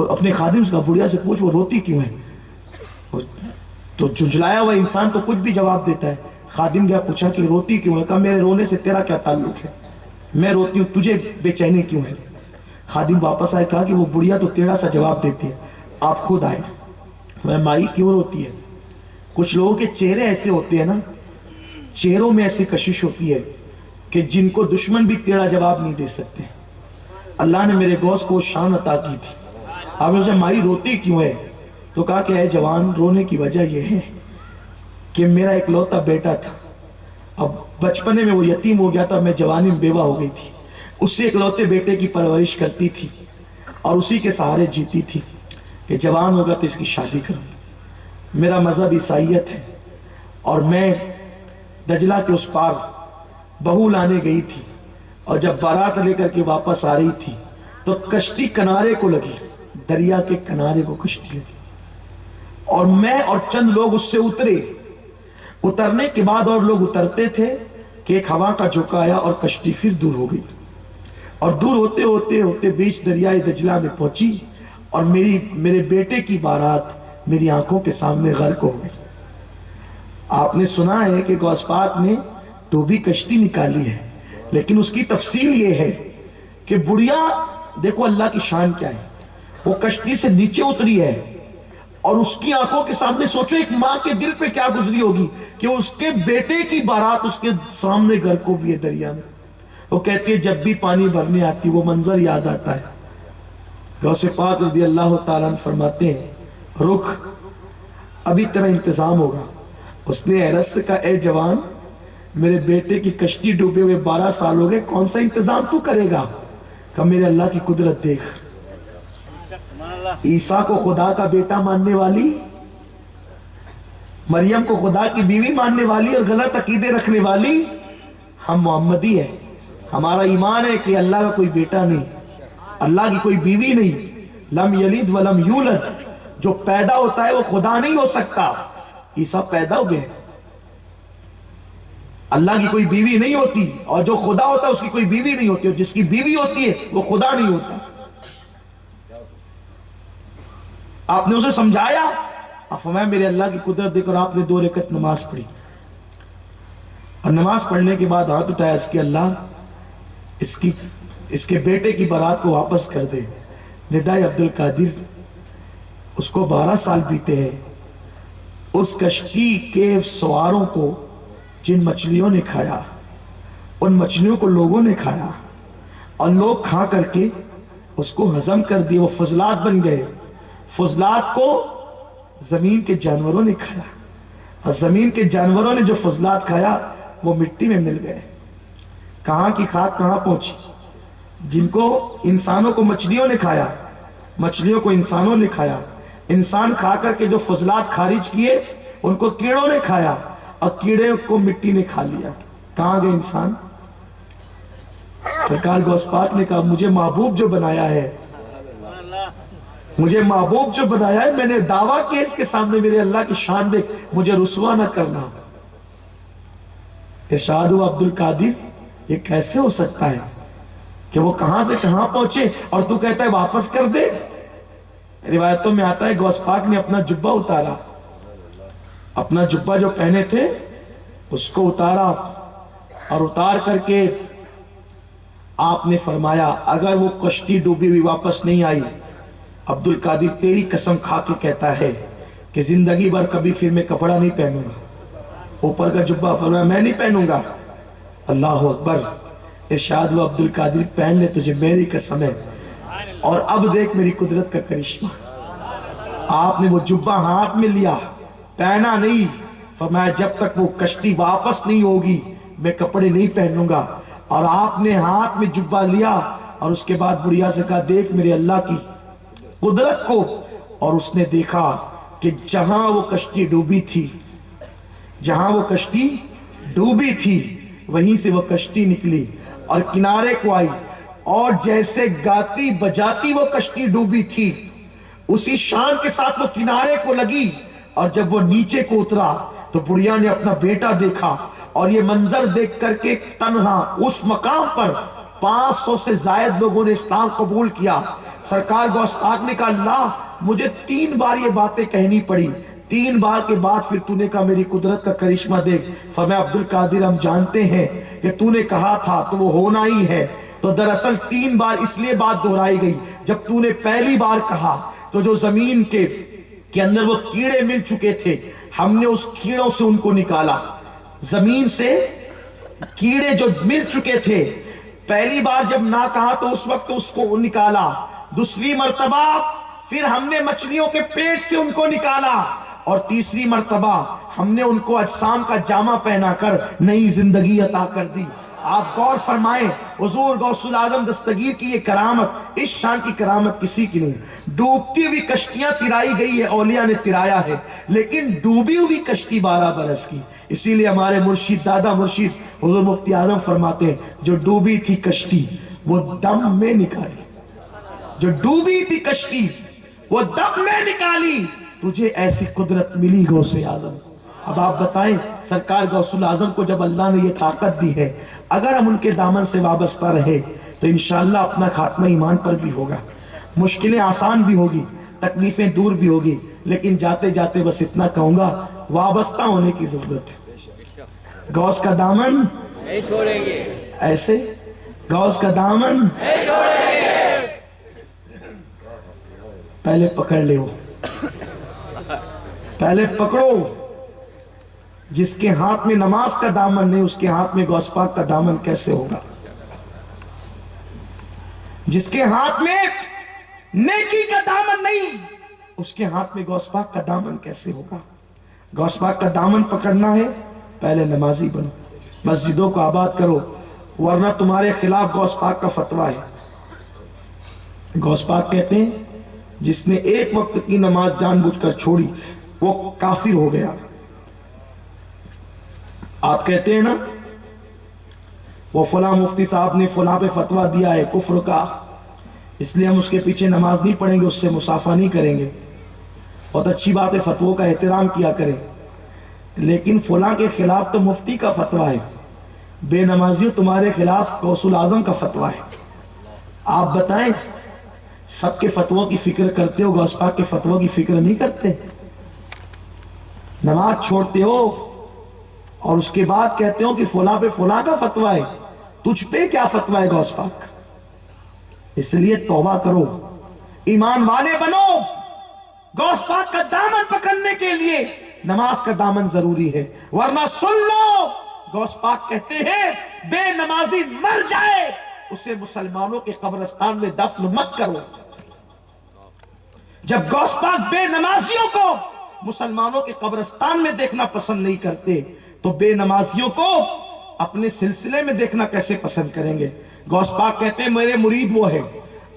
اپنے خادم سے کہا, بڑھیا سے پوچھ وہ روتی کیوں ہے. تو جھنجھلایا ہوا انسان تو کچھ بھی جواب دیتا ہے. خادم گیا پوچھا کہ روتی کیوں ہے. کہا میرے رونے سے تیرا کیا تعلق ہے, میں روتی ہوں, تجھے بے چینی کیوں ہے. خادم واپس آئے, کہا کہ وہ بڑھیا تو ٹیڑھا سا جواب دیتی ہے, آپ خود آئے. میں مائی کیوں روتی ہے؟ کچھ لوگوں کے چہرے ایسے ہوتے ہیں نا، چہروں میں ایسی کشش ہوتی ہے کہ جن کو دشمن بھی تیڑا جواب نہیں دے سکتے. اللہ نے میرے غوث کو شان عطا کی تھی. آپ نے پوچھا مائی روتی کیوں ہے؟ تو کہا کہ اے جوان، رونے کی وجہ یہ ہے کہ میرا ایک لوتا بیٹا تھا، اب بچپنے میں وہ یتیم ہو گیا تھا، میں جوانی میں بیوہ ہو گئی تھی. اس سے ایک لوتے بیٹے کی پرورش کرتی تھی اور اسی کے سہارے جیتی تھی کہ جوان ہوگا تو اس کی شادی کروں. میرا مذہب عیسائیت ہے اور میں دجلہ کے اس پار بہو لانے گئی تھی، اور جب بارات لے کر کے واپس آ رہی تھی تو کشتی کنارے کو لگی، دریا کے کنارے کو کشتی لگی، اور میں اور چند لوگ اس سے اترے. اترنے کے بعد اور لوگ اترتے تھے کہ ایک ہوا کا جھونکا آیا اور کشتی پھر دور ہو گئی، اور دور ہوتے ہوتے ہوتے بیچ دریائے دجلہ میں پہنچی، اور میرے بیٹے کی بارات میری آنکھوں کے سامنے غرق ہو گئی. آپ نے سنا ہے کہ غوث پاک نے ڈوبی کشتی نکالی ہے، لیکن اس کی تفصیل یہ ہے کہ بڑھیا، دیکھو اللہ کی شان کیا ہے، وہ کشتی سے نیچے اتری ہے اور اس کی آنکھوں کے سامنے، سوچو ایک ماں کے دل پہ کیا گزری ہوگی کہ اس کے بیٹے کی بارات اس کے سامنے غرق کو بھی ہے دریا میں. وہ کہتی ہے جب بھی پانی بھرنے آتی وہ منظر یاد آتا ہے. غوث پاک رضی اللہ تعالیٰ عنہ فرماتے ہیں رخ ابھی تیرا انتظام ہوگا. اس نے عرض سے کہا اے جوان، میرے بیٹے کی کشتی ڈوبے ہوئے 12 سال ہو گئے، کون سا انتظام تو کرے گا؟ کہا میرے اللہ کی قدرت دیکھ. عیسیٰ کو خدا کا بیٹا ماننے والی، مریم کو خدا کی بیوی ماننے والی اور غلط عقیدے رکھنے والی ہم محمدی ہیں. ہمارا ایمان ہے کہ اللہ کا کوئی بیٹا نہیں، اللہ کی کوئی بیوی نہیں. لم یلد ولم یولد، جو پیدا ہوتا ہے وہ خدا نہیں ہو سکتا. عیسیٰ پیدا ہوئے، اللہ کی کوئی بیوی نہیں ہوتی، اور جو خدا ہوتا ہے اس کی کوئی بیوی نہیں ہوتی، اور جس کی بیوی ہوتی ہے وہ خدا نہیں ہوتا. آپ نے اسے سمجھایا، اب فرمایا میرے اللہ کی قدرت دیکھ، اور آپ نے 2 رکعت نماز پڑھی، اور نماز پڑھنے کے بعد ہاتھ اٹھایا اس کے اللہ اس کے بیٹے کی بارات کو واپس کر دے. ندائے عبد القادر، اس کو 12 سال بیتے ہیں. اس کشتی کے سواروں کو جن مچھلیوں نے کھایا، ان مچھلیوں کو لوگوں نے کھایا، اور لوگ کھا کر کے اس کو ہضم کر دیے، وہ فضلات بن گئے. فضلات کو زمین کے جانوروں نے کھایا، اور زمین کے جانوروں نے جو فضلات کھایا وہ مٹی میں مل گئے. کہاں کی خاک کہاں پہنچی؟ جن کو انسانوں کو مچھلیوں نے کھایا، مچھلیوں کو انسانوں نے کھایا، انسان کھا کر کے جو فضلات خارج کیے ان کو کیڑوں نے کھایا، اور کیڑے کو مٹی نے کھا لیا. کہاں گئے انسان؟ سرکار غوث پاک نے کہا مجھے محبوب جو بنایا ہے، مجھے محبوب جو بنایا ہے، میں نے دعویٰ کیا اس کے سامنے میرے اللہ کی شان دیکھ، مجھے رسوا نہ کرنا. ارشاد ہوا عبد القادر یہ کیسے ہو سکتا ہے کہ وہ کہاں سے کہاں پہنچے اور تو کہتا ہے واپس کر دے؟ روایتوں میں آتا ہے غوث پاک نے اپنا جبہ اتارا، اپنا جبہ جو پہنے تھے اس کو اتارا، اور اتار کر کے آپ نے فرمایا اگر وہ کشتی ڈوبی ہوئی واپس نہیں آئی، عبد القادر تیری قسم کھا کے کہتا ہے کہ زندگی بھر کبھی پھر میں کپڑا نہیں پہنوں گا. اوپر کا جبہ فرمایا میں نہیں پہنوں گا. اللہ اکبر. ارشاد ہوا عبد القادر پہن لے، تجھے میری قسم ہے. اور اب دیکھ میری قدرت کا کرشمہ. آپ نے وہ جبہ ہاتھ میں لیا، پہنا نہیں، فرمایا جب تک وہ کشتی واپس نہیں ہوگی میں کپڑے نہیں پہنوں گا. اور آپ نے ہاتھ میں جبہ لیا اور اس کے بعد بڑھیا سے کہا دیکھ میرے اللہ کی قدرت کو. اور اس نے دیکھا کہ جہاں وہ کشتی ڈوبی تھی، جہاں وہ کشتی ڈوبی تھی وہیں سے وہ کشتی نکلی اور کنارے کو آئی، اور جیسے گاتی بجاتی وہ کشتی ڈوبی تھی اسی شان کے ساتھ وہ کنارے کو لگی. اور جب وہ نیچے کو اترا تو بڑھیا نے اپنا بیٹا دیکھا، اور یہ منظر دیکھ کر کے تنہا اس مقام پر 500 سے زائد لوگوں نے اسلام قبول کیا. سرکار غوث پاک نے کہا اللہ مجھے 3 بار یہ باتیں کہنی پڑی، 3 بار کے بعد پھر تو نے کہا میری قدرت کا کرشمہ دیکھ. فرمایا عبد القادر ہم جانتے ہیں کہ تو نے کہا تھا تو وہ ہونا ہی ہے. تو دراصل 3 بار اس لیے بات دہرائی گئی، جب تو نے پہلی بار کہا تو جو زمین کے اندر وہ کیڑے مل چکے تھے، ہم نے اس کیڑوں سے ان کو نکالا. زمین سے کیڑے جو مل چکے تھے، پہلی بار جب نہ کہا تو اس وقت اس کو نکالا، دوسری مرتبہ پھر ہم نے مچھلیوں کے پیٹ سے ان کو نکالا، اور تیسری مرتبہ ہم نے ان کو اجسام کا جامہ پہنا کر نئی زندگی عطا کر دی. آپ غور فرمائیں، حضور غوث الاعظم دستگیر کی یہ کرامت، اس شان کی کرامت کسی کی نہیں. ڈوبتی ہوئی کشتیاں ترائی گئی ہے، اولیاء نے ترایا ہے، لیکن ڈوبی ہوئی کشتی 12 برس کی. اسی لیے ہمارے مرشد، دادا مرشد حضور مفتی اعظم فرماتے ہیں، جو ڈوبی تھی کشتی وہ دم میں نکالی. جو ڈوبی تھی کشتی وہ دم میں نکالی. تجھے ایسی قدرت ملی غوث اعظم. اب آپ بتائیں، سرکار غوث الاعظم کو جب اللہ نے یہ طاقت دی ہے، اگر ہم ان کے دامن سے وابستہ رہے تو انشاءاللہ اپنا خاتمہ ایمان پر بھی ہوگا. مشکلیں آسان بھی ہوگی، تکلیفیں دور بھی ہوگی، لیکن جاتے جاتے بس اتنا کہوں گا، وابستہ ہونے کی ضرورت ہے. غوث کا دامن نہیں چھوڑیں گے، ایسے غوث کا دامن نہیں چھوڑیں گے. پہلے پکڑ لے، پہلے پکڑو. جس کے ہاتھ میں نماز کا دامن نہیں، اس کے ہاتھ میں غوث پاک کا دامن کیسے ہوگا؟ جس کے ہاتھ میں نیکی کا دامن نہیں، اس کے ہاتھ میں غوث پاک کا دامن کیسے ہوگا؟ غوث پاک کا دامن پکڑنا ہے، پہلے نمازی بنو، مسجدوں کو آباد کرو، ورنہ تمہارے خلاف غوث پاک کا فتویٰ ہے. غوث پاک کہتے ہیں، جس نے ایک وقت کی نماز جان بوجھ کر چھوڑی وہ کافر ہو گیا. آپ کہتے ہیں نا، وہ فلاں مفتی صاحب نے فلاں پہ فتویٰ دیا ہے کفر کا، اس لیے ہم اس کے پیچھے نماز نہیں پڑھیں گے، اس سے مصافحہ نہیں کریں گے. بہت اچھی بات ہے، فتووں کا احترام کیا کریں، لیکن فلاں کے خلاف تو مفتی کا فتویٰ ہے، بے نمازیوں تمہارے خلاف غوث الاعظم کا فتویٰ ہے. آپ بتائیں، سب کے فتووں کی فکر کرتے ہو، غوث پاک کے فتووں کی فکر نہیں کرتے؟ نماز چھوڑتے ہو اور اس کے بعد کہتے ہو کہ فلاں پہ فلاں کا فتویٰ ہے، تجھ پہ کیا فتویٰ ہے غوث پاک؟ اس لیے توبہ کرو، ایمان والے بنو. غوث پاک کا دامن پکڑنے کے لیے نماز کا دامن ضروری ہے، ورنہ سن لو، غوث پاک کہتے ہیں بے نمازی مر جائے اسے مسلمانوں کے قبرستان میں دفن مت کرو. جب غوث پاک بے نمازیوں کو مسلمانوں کے قبرستان میں دیکھنا پسند نہیں کرتے تو بے نمازیوں کو اپنے سلسلے میں دیکھنا کیسے پسند کریں گے؟ غوث پاک کہتے ہیں میرے مرید وہ ہے.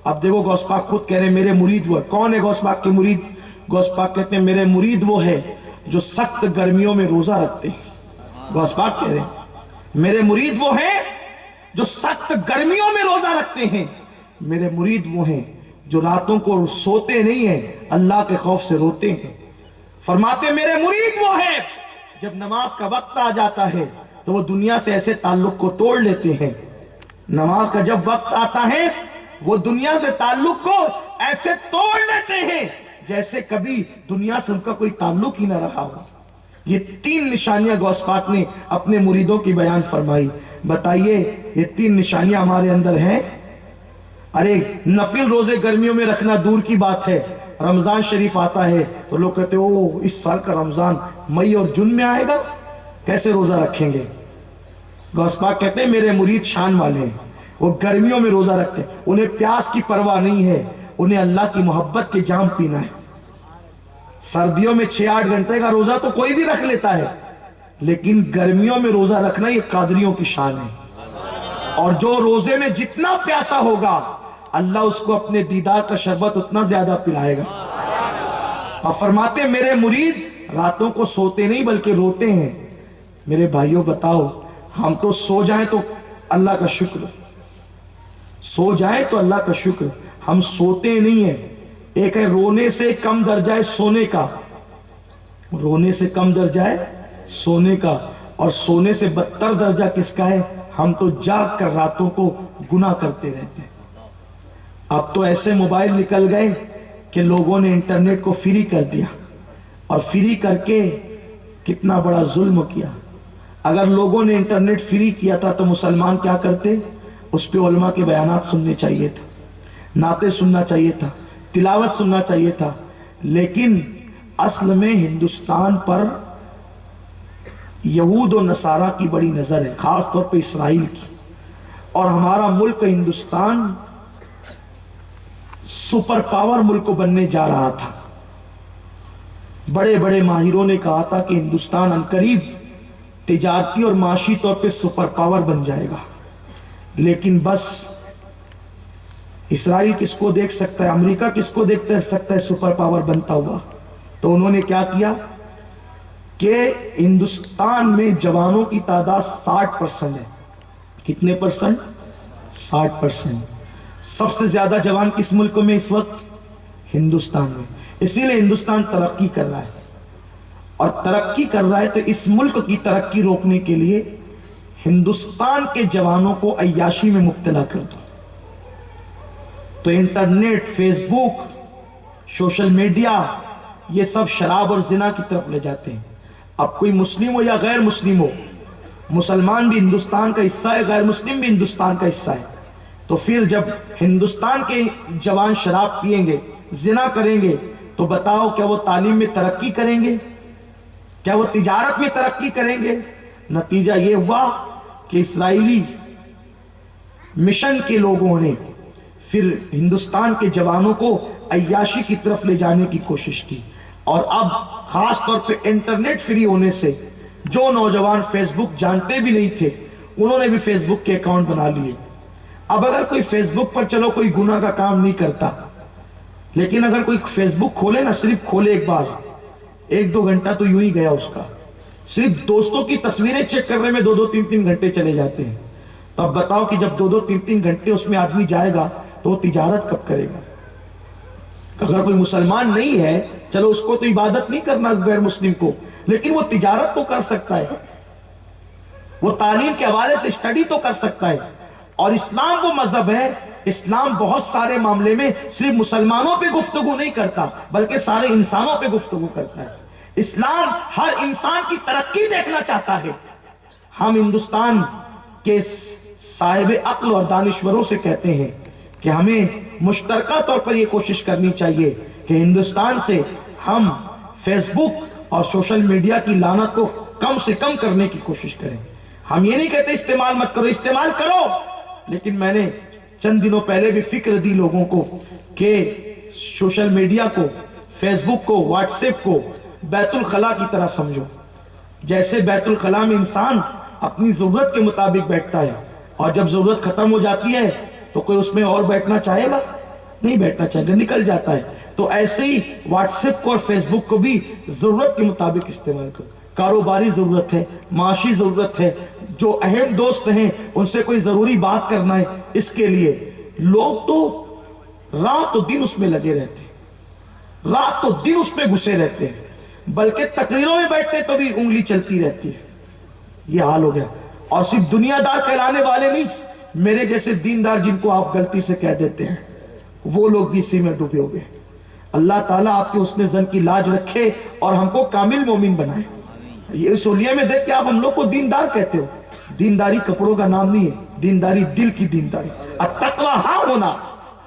اب دیکھو، غوث پاک خود کہہ رہے ہیں میرے مرید وہ ہے. کون ہے غوث پاک کے مرید؟ غوث پاک کہتے ہیں میرے مرید وہ ہے جو سخت گرمیوں میں روزہ رکھتے ہیں. غوث پاک کہہ رہے ہیں میرے مرید وہ ہے جو سخت گرمیوں میں روزہ رکھتے ہیں. میرے مرید وہ ہیں جو راتوں کو سوتے نہیں ہیں، اللہ کے خوف سے روتے ہیں. فرماتے میرے مرید وہ ہے جب نماز کا وقت آ جاتا ہے تو وہ دنیا سے ایسے تعلق کو توڑ لیتے ہیں. نماز کا جب وقت آتا ہے وہ دنیا سے تعلق کو ایسے توڑ لیتے ہیں جیسے کبھی دنیا سے ان کا کوئی تعلق ہی نہ رہا ہو. یہ 3 نشانیاں غوث پاک نے اپنے مریدوں کی بیان فرمائی. بتائیے یہ 3 نشانیاں ہمارے اندر ہیں؟ ارے نفل روزے گرمیوں میں رکھنا دور کی بات ہے، رمضان شریف آتا ہے تو لوگ کہتے ہیں او اس سال کا رمضان مئی اور جون میں آئے گا، کیسے روزہ رکھیں گے؟ غوث پاک کہتے ہیں میرے مرید شان والے ہیں، وہ گرمیوں میں روزہ رکھتے ہیں، انہیں پیاس کی پرواہ نہیں ہے، انہیں اللہ کی محبت کے جام پینا ہے. سردیوں میں 6-8 گھنٹے کا روزہ تو کوئی بھی رکھ لیتا ہے، لیکن گرمیوں میں روزہ رکھنا یہ قادریوں کی شان ہے. اور جو روزے میں جتنا پیاسا ہوگا اللہ اس کو اپنے دیدار کا شربت اتنا زیادہ پلائے گا. اور فرماتے میرے مرید راتوں کو سوتے نہیں بلکہ روتے ہیں. میرے بھائیوں بتاؤ، ہم تو سو جائیں تو اللہ کا شکر، سو جائیں تو اللہ کا شکر، ہم سوتے نہیں ہیں. ایک ہے رونے سے کم درجہ ہے سونے کا، رونے سے کم درجہ ہے سونے کا، اور سونے سے بدتر درجہ کس کا ہے؟ ہم تو جاگ کر راتوں کو گناہ کرتے رہتے ہیں. اب تو ایسے موبائل نکل گئے کہ لوگوں نے انٹرنیٹ کو فری کر دیا، اور فری کر کے کتنا بڑا ظلم کیا. اگر لوگوں نے انٹرنیٹ فری کیا تھا تو مسلمان کیا کرتے؟ اس پہ علماء کے بیانات سننے چاہیے تھا، نعتیں سننا چاہیے تھا، تلاوت سننا چاہیے تھا، لیکن اصل میں ہندوستان پر یہود و نصارہ کی بڑی نظر ہے، خاص طور پہ اسرائیل کی، اور ہمارا ملک ہندوستان سپر پاور ملک بننے جا رہا تھا۔ بڑے بڑے ماہروں نے کہا تھا کہ ہندوستان عنقریب تجارتی اور معاشی طور پہ سپر پاور بن جائے گا، لیکن بس اسرائیل کس کو دیکھ سکتا ہے، امریکہ کس کو دیکھ سکتا ہے سپر پاور بنتا ہوا؟ تو انہوں نے کیا کیا کہ ہندوستان میں جوانوں کی تعداد 60% ہے۔ کتنے پرسنٹ؟ 60%۔ سب سے زیادہ جوان کس ملک میں اس وقت؟ ہندوستان میں۔ اسی لیے ہندوستان ترقی کر رہا ہے، اور ترقی کر رہا ہے تو اس ملک کی ترقی روکنے کے لیے ہندوستان کے جوانوں کو عیاشی میں مبتلا کر دو، تو انٹرنیٹ، فیس بک، سوشل میڈیا، یہ سب شراب اور زنا کی طرف لے جاتے ہیں۔ اب کوئی مسلم ہو یا غیر مسلم ہو، مسلمان بھی ہندوستان کا حصہ ہے، غیر مسلم بھی ہندوستان کا حصہ ہے، تو پھر جب ہندوستان کے جوان شراب پیئیں گے، زنا کریں گے، تو بتاؤ کیا وہ تعلیم میں ترقی کریں گے؟ کیا وہ تجارت میں ترقی کریں گے؟ نتیجہ یہ ہوا کہ اسرائیلی مشن کے لوگوں نے پھر ہندوستان کے جوانوں کو عیاشی کی طرف لے جانے کی کوشش کی، اور اب خاص طور پہ انٹرنیٹ فری ہونے سے جو نوجوان فیس بک جانتے بھی نہیں تھے، انہوں نے بھی فیس بک کے اکاؤنٹ بنا لیے۔ اب اگر کوئی فیس بک پر چلو کوئی گناہ کا کام نہیں کرتا، لیکن اگر کوئی فیس بک کھولے نا، صرف کھولے ایک بار، 1-2 گھنٹہ تو یوں ہی گیا اس کا، صرف دوستوں کی تصویریں چیک کرنے میں 2-2 3-3 گھنٹے چلے جاتے ہیں۔ تو اب بتاؤ کہ جب 2-2 3-3 گھنٹے اس میں آدمی جائے گا تو وہ تجارت کب کرے گا؟ اگر کوئی مسلمان نہیں ہے، چلو اس کو تو عبادت نہیں کرنا غیر مسلم کو، لیکن وہ تجارت تو کر سکتا ہے، وہ تعلیم کے حوالے سے اسٹڈی تو کر سکتا ہے۔ اور اسلام وہ مذہب ہے، اسلام بہت سارے معاملے میں صرف مسلمانوں پہ گفتگو نہیں کرتا، بلکہ سارے انسانوں پہ گفتگو کرتا ہے۔ اسلام ہر انسان کی ترقی دیکھنا چاہتا ہے۔ ہم ہندوستان کے صاحب عقل اور دانشوروں سے کہتے ہیں کہ ہمیں مشترکہ طور پر یہ کوشش کرنی چاہیے کہ ہندوستان سے ہم فیس بک اور سوشل میڈیا کی لعنت کو کم سے کم کرنے کی کوشش کریں۔ ہم یہ نہیں کہتے استعمال مت کرو، استعمال کرو، لیکن میں نے چند دنوں پہلے بھی فکر دی لوگوں کو کہ سوشل میڈیا کو، فیس بک کو، واٹس ایپ کو بیت الخلاء کی طرح سمجھو۔ جیسے بیت الخلاء میں انسان اپنی ضرورت کے مطابق بیٹھتا ہے، اور جب ضرورت ختم ہو جاتی ہے تو کوئی اس میں اور بیٹھنا چاہے گا؟ نہیں بیٹھنا چاہے گا، نکل جاتا ہے۔ تو ایسے ہی واٹس ایپ کو اور فیس بک کو بھی ضرورت کے مطابق استعمال کرو۔ کاروباری ضرورت ہے، معاشی ضرورت ہے، جو اہم دوست ہیں ان سے کوئی ضروری بات کرنا ہے، اس کے لیے لوگ تو رات و دن اس میں لگے رہتے ہیں، رات و دن اس پہ گھسے رہتے ہیں، بلکہ تقریروں میں بیٹھتے تو بھی انگلی چلتی رہتی ہے۔ یہ حال ہو گیا۔ اور صرف دنیا دار کہلانے والے نہیں، میرے جیسے دیندار جن کو آپ غلطی سے کہہ دیتے ہیں، وہ لوگ بھی اسی میں ڈوبے ہوئے۔ اللہ تعالیٰ آپ کے حسن ظن کی لاج رکھے اور ہم کو کامل مومن بنائے۔ یہ سولیہ میں دیکھ کے آپ ہم لوگ کو دیندار کہتے ہو، دینداری کپڑوں کا نام نہیں ہے، دینداری دل کی دینداری، التقویٰ ہاں ہونا۔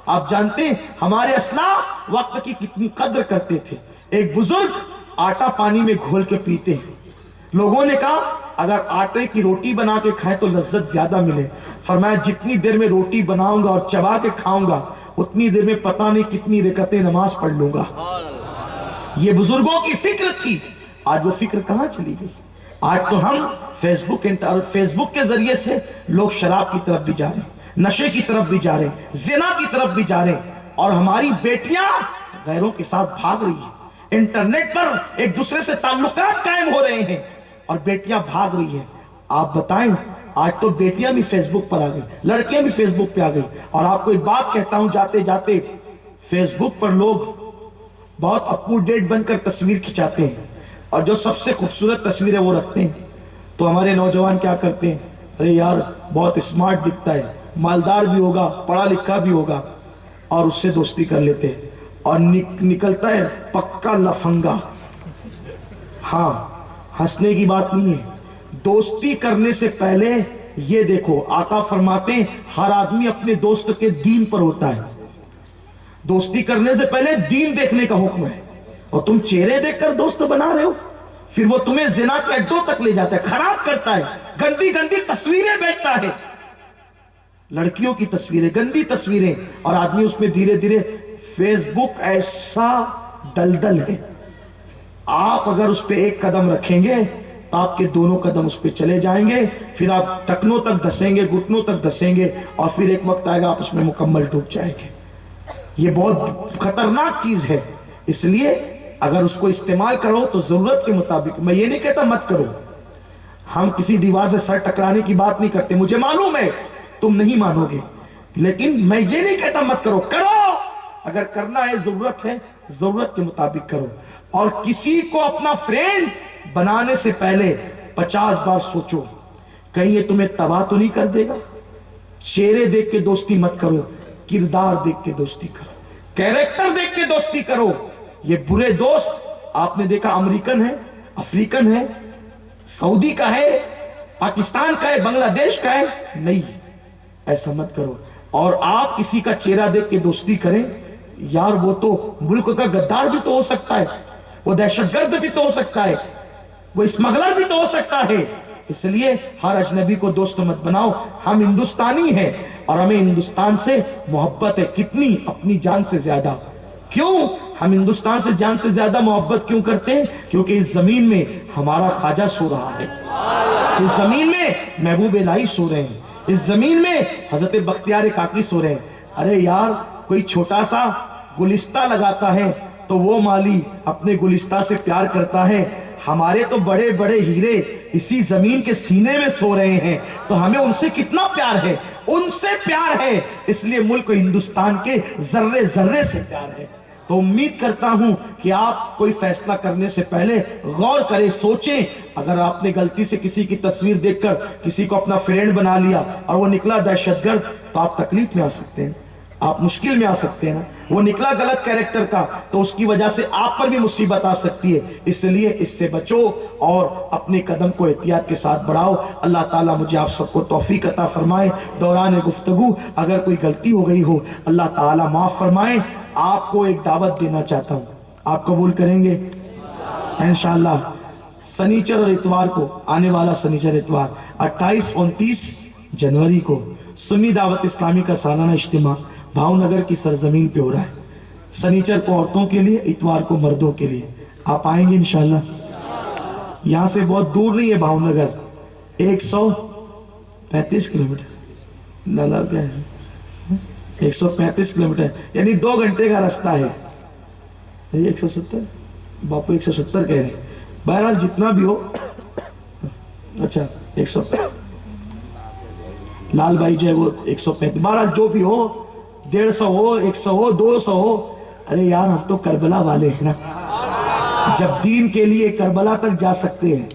آپ جانتے ہیں ہمارے اسلاف وقت کی کتنی قدر کرتے تھے۔ ایک بزرگ آٹا پانی میں گھول کے پیتے ہیں، لوگوں نے کہا اگر آٹے کی روٹی بنا کے کھائیں تو لذت زیادہ ملے۔ فرمایا جتنی دیر میں روٹی بناؤں گا اور چبا کے کھاؤں گا، اتنی دیر میں پتہ نہیں کتنی رکعتیں نماز پڑھ لوں گا۔ یہ بزرگوں کی فکر تھی۔ آج وہ فکر کہاں چلی گئی؟ آج تو ہم فیس بک کے ذریعے سے لوگ شراب کی طرف بھی جا رہے ہیں، نشے کی طرف بھی جا رہے ہیں، زنا کی طرف بھی جا رہے ہیں، اور ہماری بیٹیاں غیروں کے ساتھ بھاگ رہی ہیں۔ انٹرنیٹ پر ایک دوسرے سے تعلقات قائم ہو رہے ہیں اور بیٹیاں بھاگ رہی ہیں۔ آپ بتائیں، آج تو بیٹیاں بھی فیس بک پر آ گئی، لڑکیاں بھی فیس بک پہ آ گئی۔ اور آپ کو ایک بات کہتا ہوں جاتے جاتے، فیس بک پر لوگ بہت اپ ٹو ڈیٹ بن کر تصویر کھچاتے ہیں، اور جو سب سے خوبصورت تصویر ہے وہ رکھتے ہیں۔ تو ہمارے نوجوان کیا کرتے ہیں؟ ارے یار بہت اسمارٹ دکھتا ہے، مالدار بھی ہوگا، پڑھا لکھا بھی ہوگا، اور اس سے دوستی کر لیتے ہیں، اور نکلتا ہے پکا لفنگا۔ ہاں، ہنسنے کی بات نہیں ہے، دوستی کرنے سے پہلے یہ دیکھو، آقا فرماتے ہیں ہر آدمی اپنے دوست کے دین پر ہوتا ہے۔ دوستی کرنے سے پہلے دین دیکھنے کا حکم ہے، اور تم چہرے دیکھ کر دوست بنا رہے ہو، پھر وہ تمہیں زنا کے اڈوں تک لے جاتا ہے، خراب کرتا ہے، گندی گندی تصویریں بیچتا ہے، لڑکیوں کی تصویریں، گندی تصویریں، اور آدمی اس میں دھیرے دھیرے، فیس بک ایسا دلدل ہے، آپ اگر اس پہ ایک قدم رکھیں گے تو آپ کے دونوں قدم اس پہ چلے جائیں گے، پھر آپ ٹکنوں تک دھسیں گے، گھٹنوں تک دھسیں گے، اور پھر ایک وقت آئے گا آپ اس میں مکمل ڈوب جائیں گے۔ یہ بہت خطرناک چیز ہے، اس لیے اگر اس کو استعمال کرو تو ضرورت کے مطابق، میں یہ نہیں کہتا مت کرو، ہم کسی دیوار سے سر ٹکرانے کی بات نہیں کرتے، مجھے معلوم ہے تم نہیں مانو گے، لیکن میں یہ نہیں کہتا مت کرو، کرو، اگر کرنا ہے ضرورت کے مطابق کرو، اور کسی کو اپنا فرینڈ بنانے سے پہلے 50 بار سوچو، کہیں یہ تمہیں تباہ تو نہیں کر دے گا۔ چہرے دیکھ کے دوستی مت کرو، کردار دیکھ کے دوستی کرو، کیریکٹر دیکھ کے دوستی کرو۔ یہ برے دوست آپ نے دیکھا امریکن ہے، افریقن ہے، سعودی کا ہے، پاکستان کا ہے، بنگلہ دیش کا ہے، نہیں، ایسا مت کرو۔ اور آپ کسی کا چہرہ دیکھ کے دوستی کریں، یار وہ تو ملک کا غدار بھی تو ہو سکتا ہے، وہ دہشت گرد بھی تو ہو سکتا ہے، وہ اسمگلر بھی تو ہو سکتا ہے، اس لیے ہر اجنبی کو دوست مت بناؤ۔ ہم ہندوستانی ہیں اور ہمیں ہندوستان سے محبت ہے، کتنی؟ اپنی جان سے زیادہ۔ کیوں ہم ہندوستان سے جان سے زیادہ محبت کیوں کرتے ہیں؟ کیونکہ اس زمین میں ہمارا خواجہ سو رہا ہے، اس زمین میں محبوب الہی سو رہے ہیں، اس زمین میں حضرت بختیار کاکی سو رہے ہیں۔ ارے یار، کوئی چھوٹا سا گلستہ لگاتا ہے تو وہ مالی اپنے گلستہ سے پیار کرتا ہے، ہمارے تو بڑے بڑے ہیرے اسی زمین کے سینے میں سو رہے ہیں، تو ہمیں ان سے کتنا پیار ہے، ان سے پیار ہے، اس لیے ملک ہندوستان کے ذرے ذرے سے پیار ہے۔ تو امید کرتا ہوں کہ آپ کوئی فیصلہ کرنے سے پہلے غور کریں، سوچیں، اگر آپ نے غلطی سے کسی کی تصویر دیکھ کر کسی کو اپنا فرینڈ بنا لیا اور وہ نکلا دہشت گرد، تو آپ تکلیف میں آ سکتے ہیں، آپ مشکل میں آ سکتے ہیں نا۔ وہ نکلا غلط کیریکٹر کا تو اس کی وجہ سے آپ پر بھی مصیبت آ سکتی ہے، اس لیے اس سے بچو اور اپنے قدم کو احتیاط کے ساتھ بڑھاؤ۔ اللہ تعالیٰ مجھے آپ سب کو توفیق عطا فرمائے۔ دوران گفتگو اگر کوئی غلطی ہو گئی ہو اللہ تعالیٰ معاف فرمائے۔ آپ کو ایک دعوت دینا چاہتا ہوں، آپ قبول کریں گے انشاءاللہ؟ سنیچر اور اتوار کو، آنے والا سنیچر اتوار 28 29 جنوری کو سنی دعوت اسلامی کا سالانہ اجتماع بھاؤ نگر کی سرزمین پہ ہو رہا ہے۔ سنیچر کو عورتوں کے لیے، اتوار کو مردوں کے لیے۔ آپ آئیں گے انشاءاللہ؟ یہاں سے بہت دور نہیں ہے بھاؤ نگر، 135 کلومیٹر، لالا کیا ہے 135 کلومیٹر، یعنی 2 گھنٹے کا راستہ ہے۔ 170 باپو 170 کہہ رہے ہیں، بہرحال جتنا بھی ہو، اچھا 100 لال بھائی جو ہے وہ 135، بہرحال جو بھی ہو، 150 ہو، 100 ہو، 200 ہو۔ ارے یار ہم تو کربلا والے ہیں نا، جب دین کے لیے کربلا تک جا سکتے ہیں،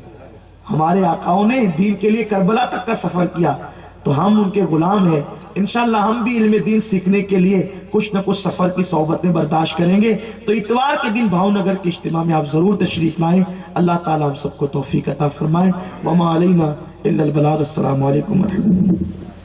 ہمارے آقاؤں نے دین کے لیے کربلا تک کا سفر کیا، تو ہم ان کے غلام ہیں۔ انشاءاللہ ہم بھی علم دین سیکھنے کے لیے کچھ نہ کچھ سفر کی صحبتیں برداشت کریں گے۔ تو اتوار کے دن بھاؤ نگر کے اجتماع میں آپ ضرور تشریف لائیں۔ اللہ تعالیٰ ہم سب کو توفیق عطا فرمائے۔ وما علینا الا البلاغ۔ السلام علیکم ورحمۃ اللہ۔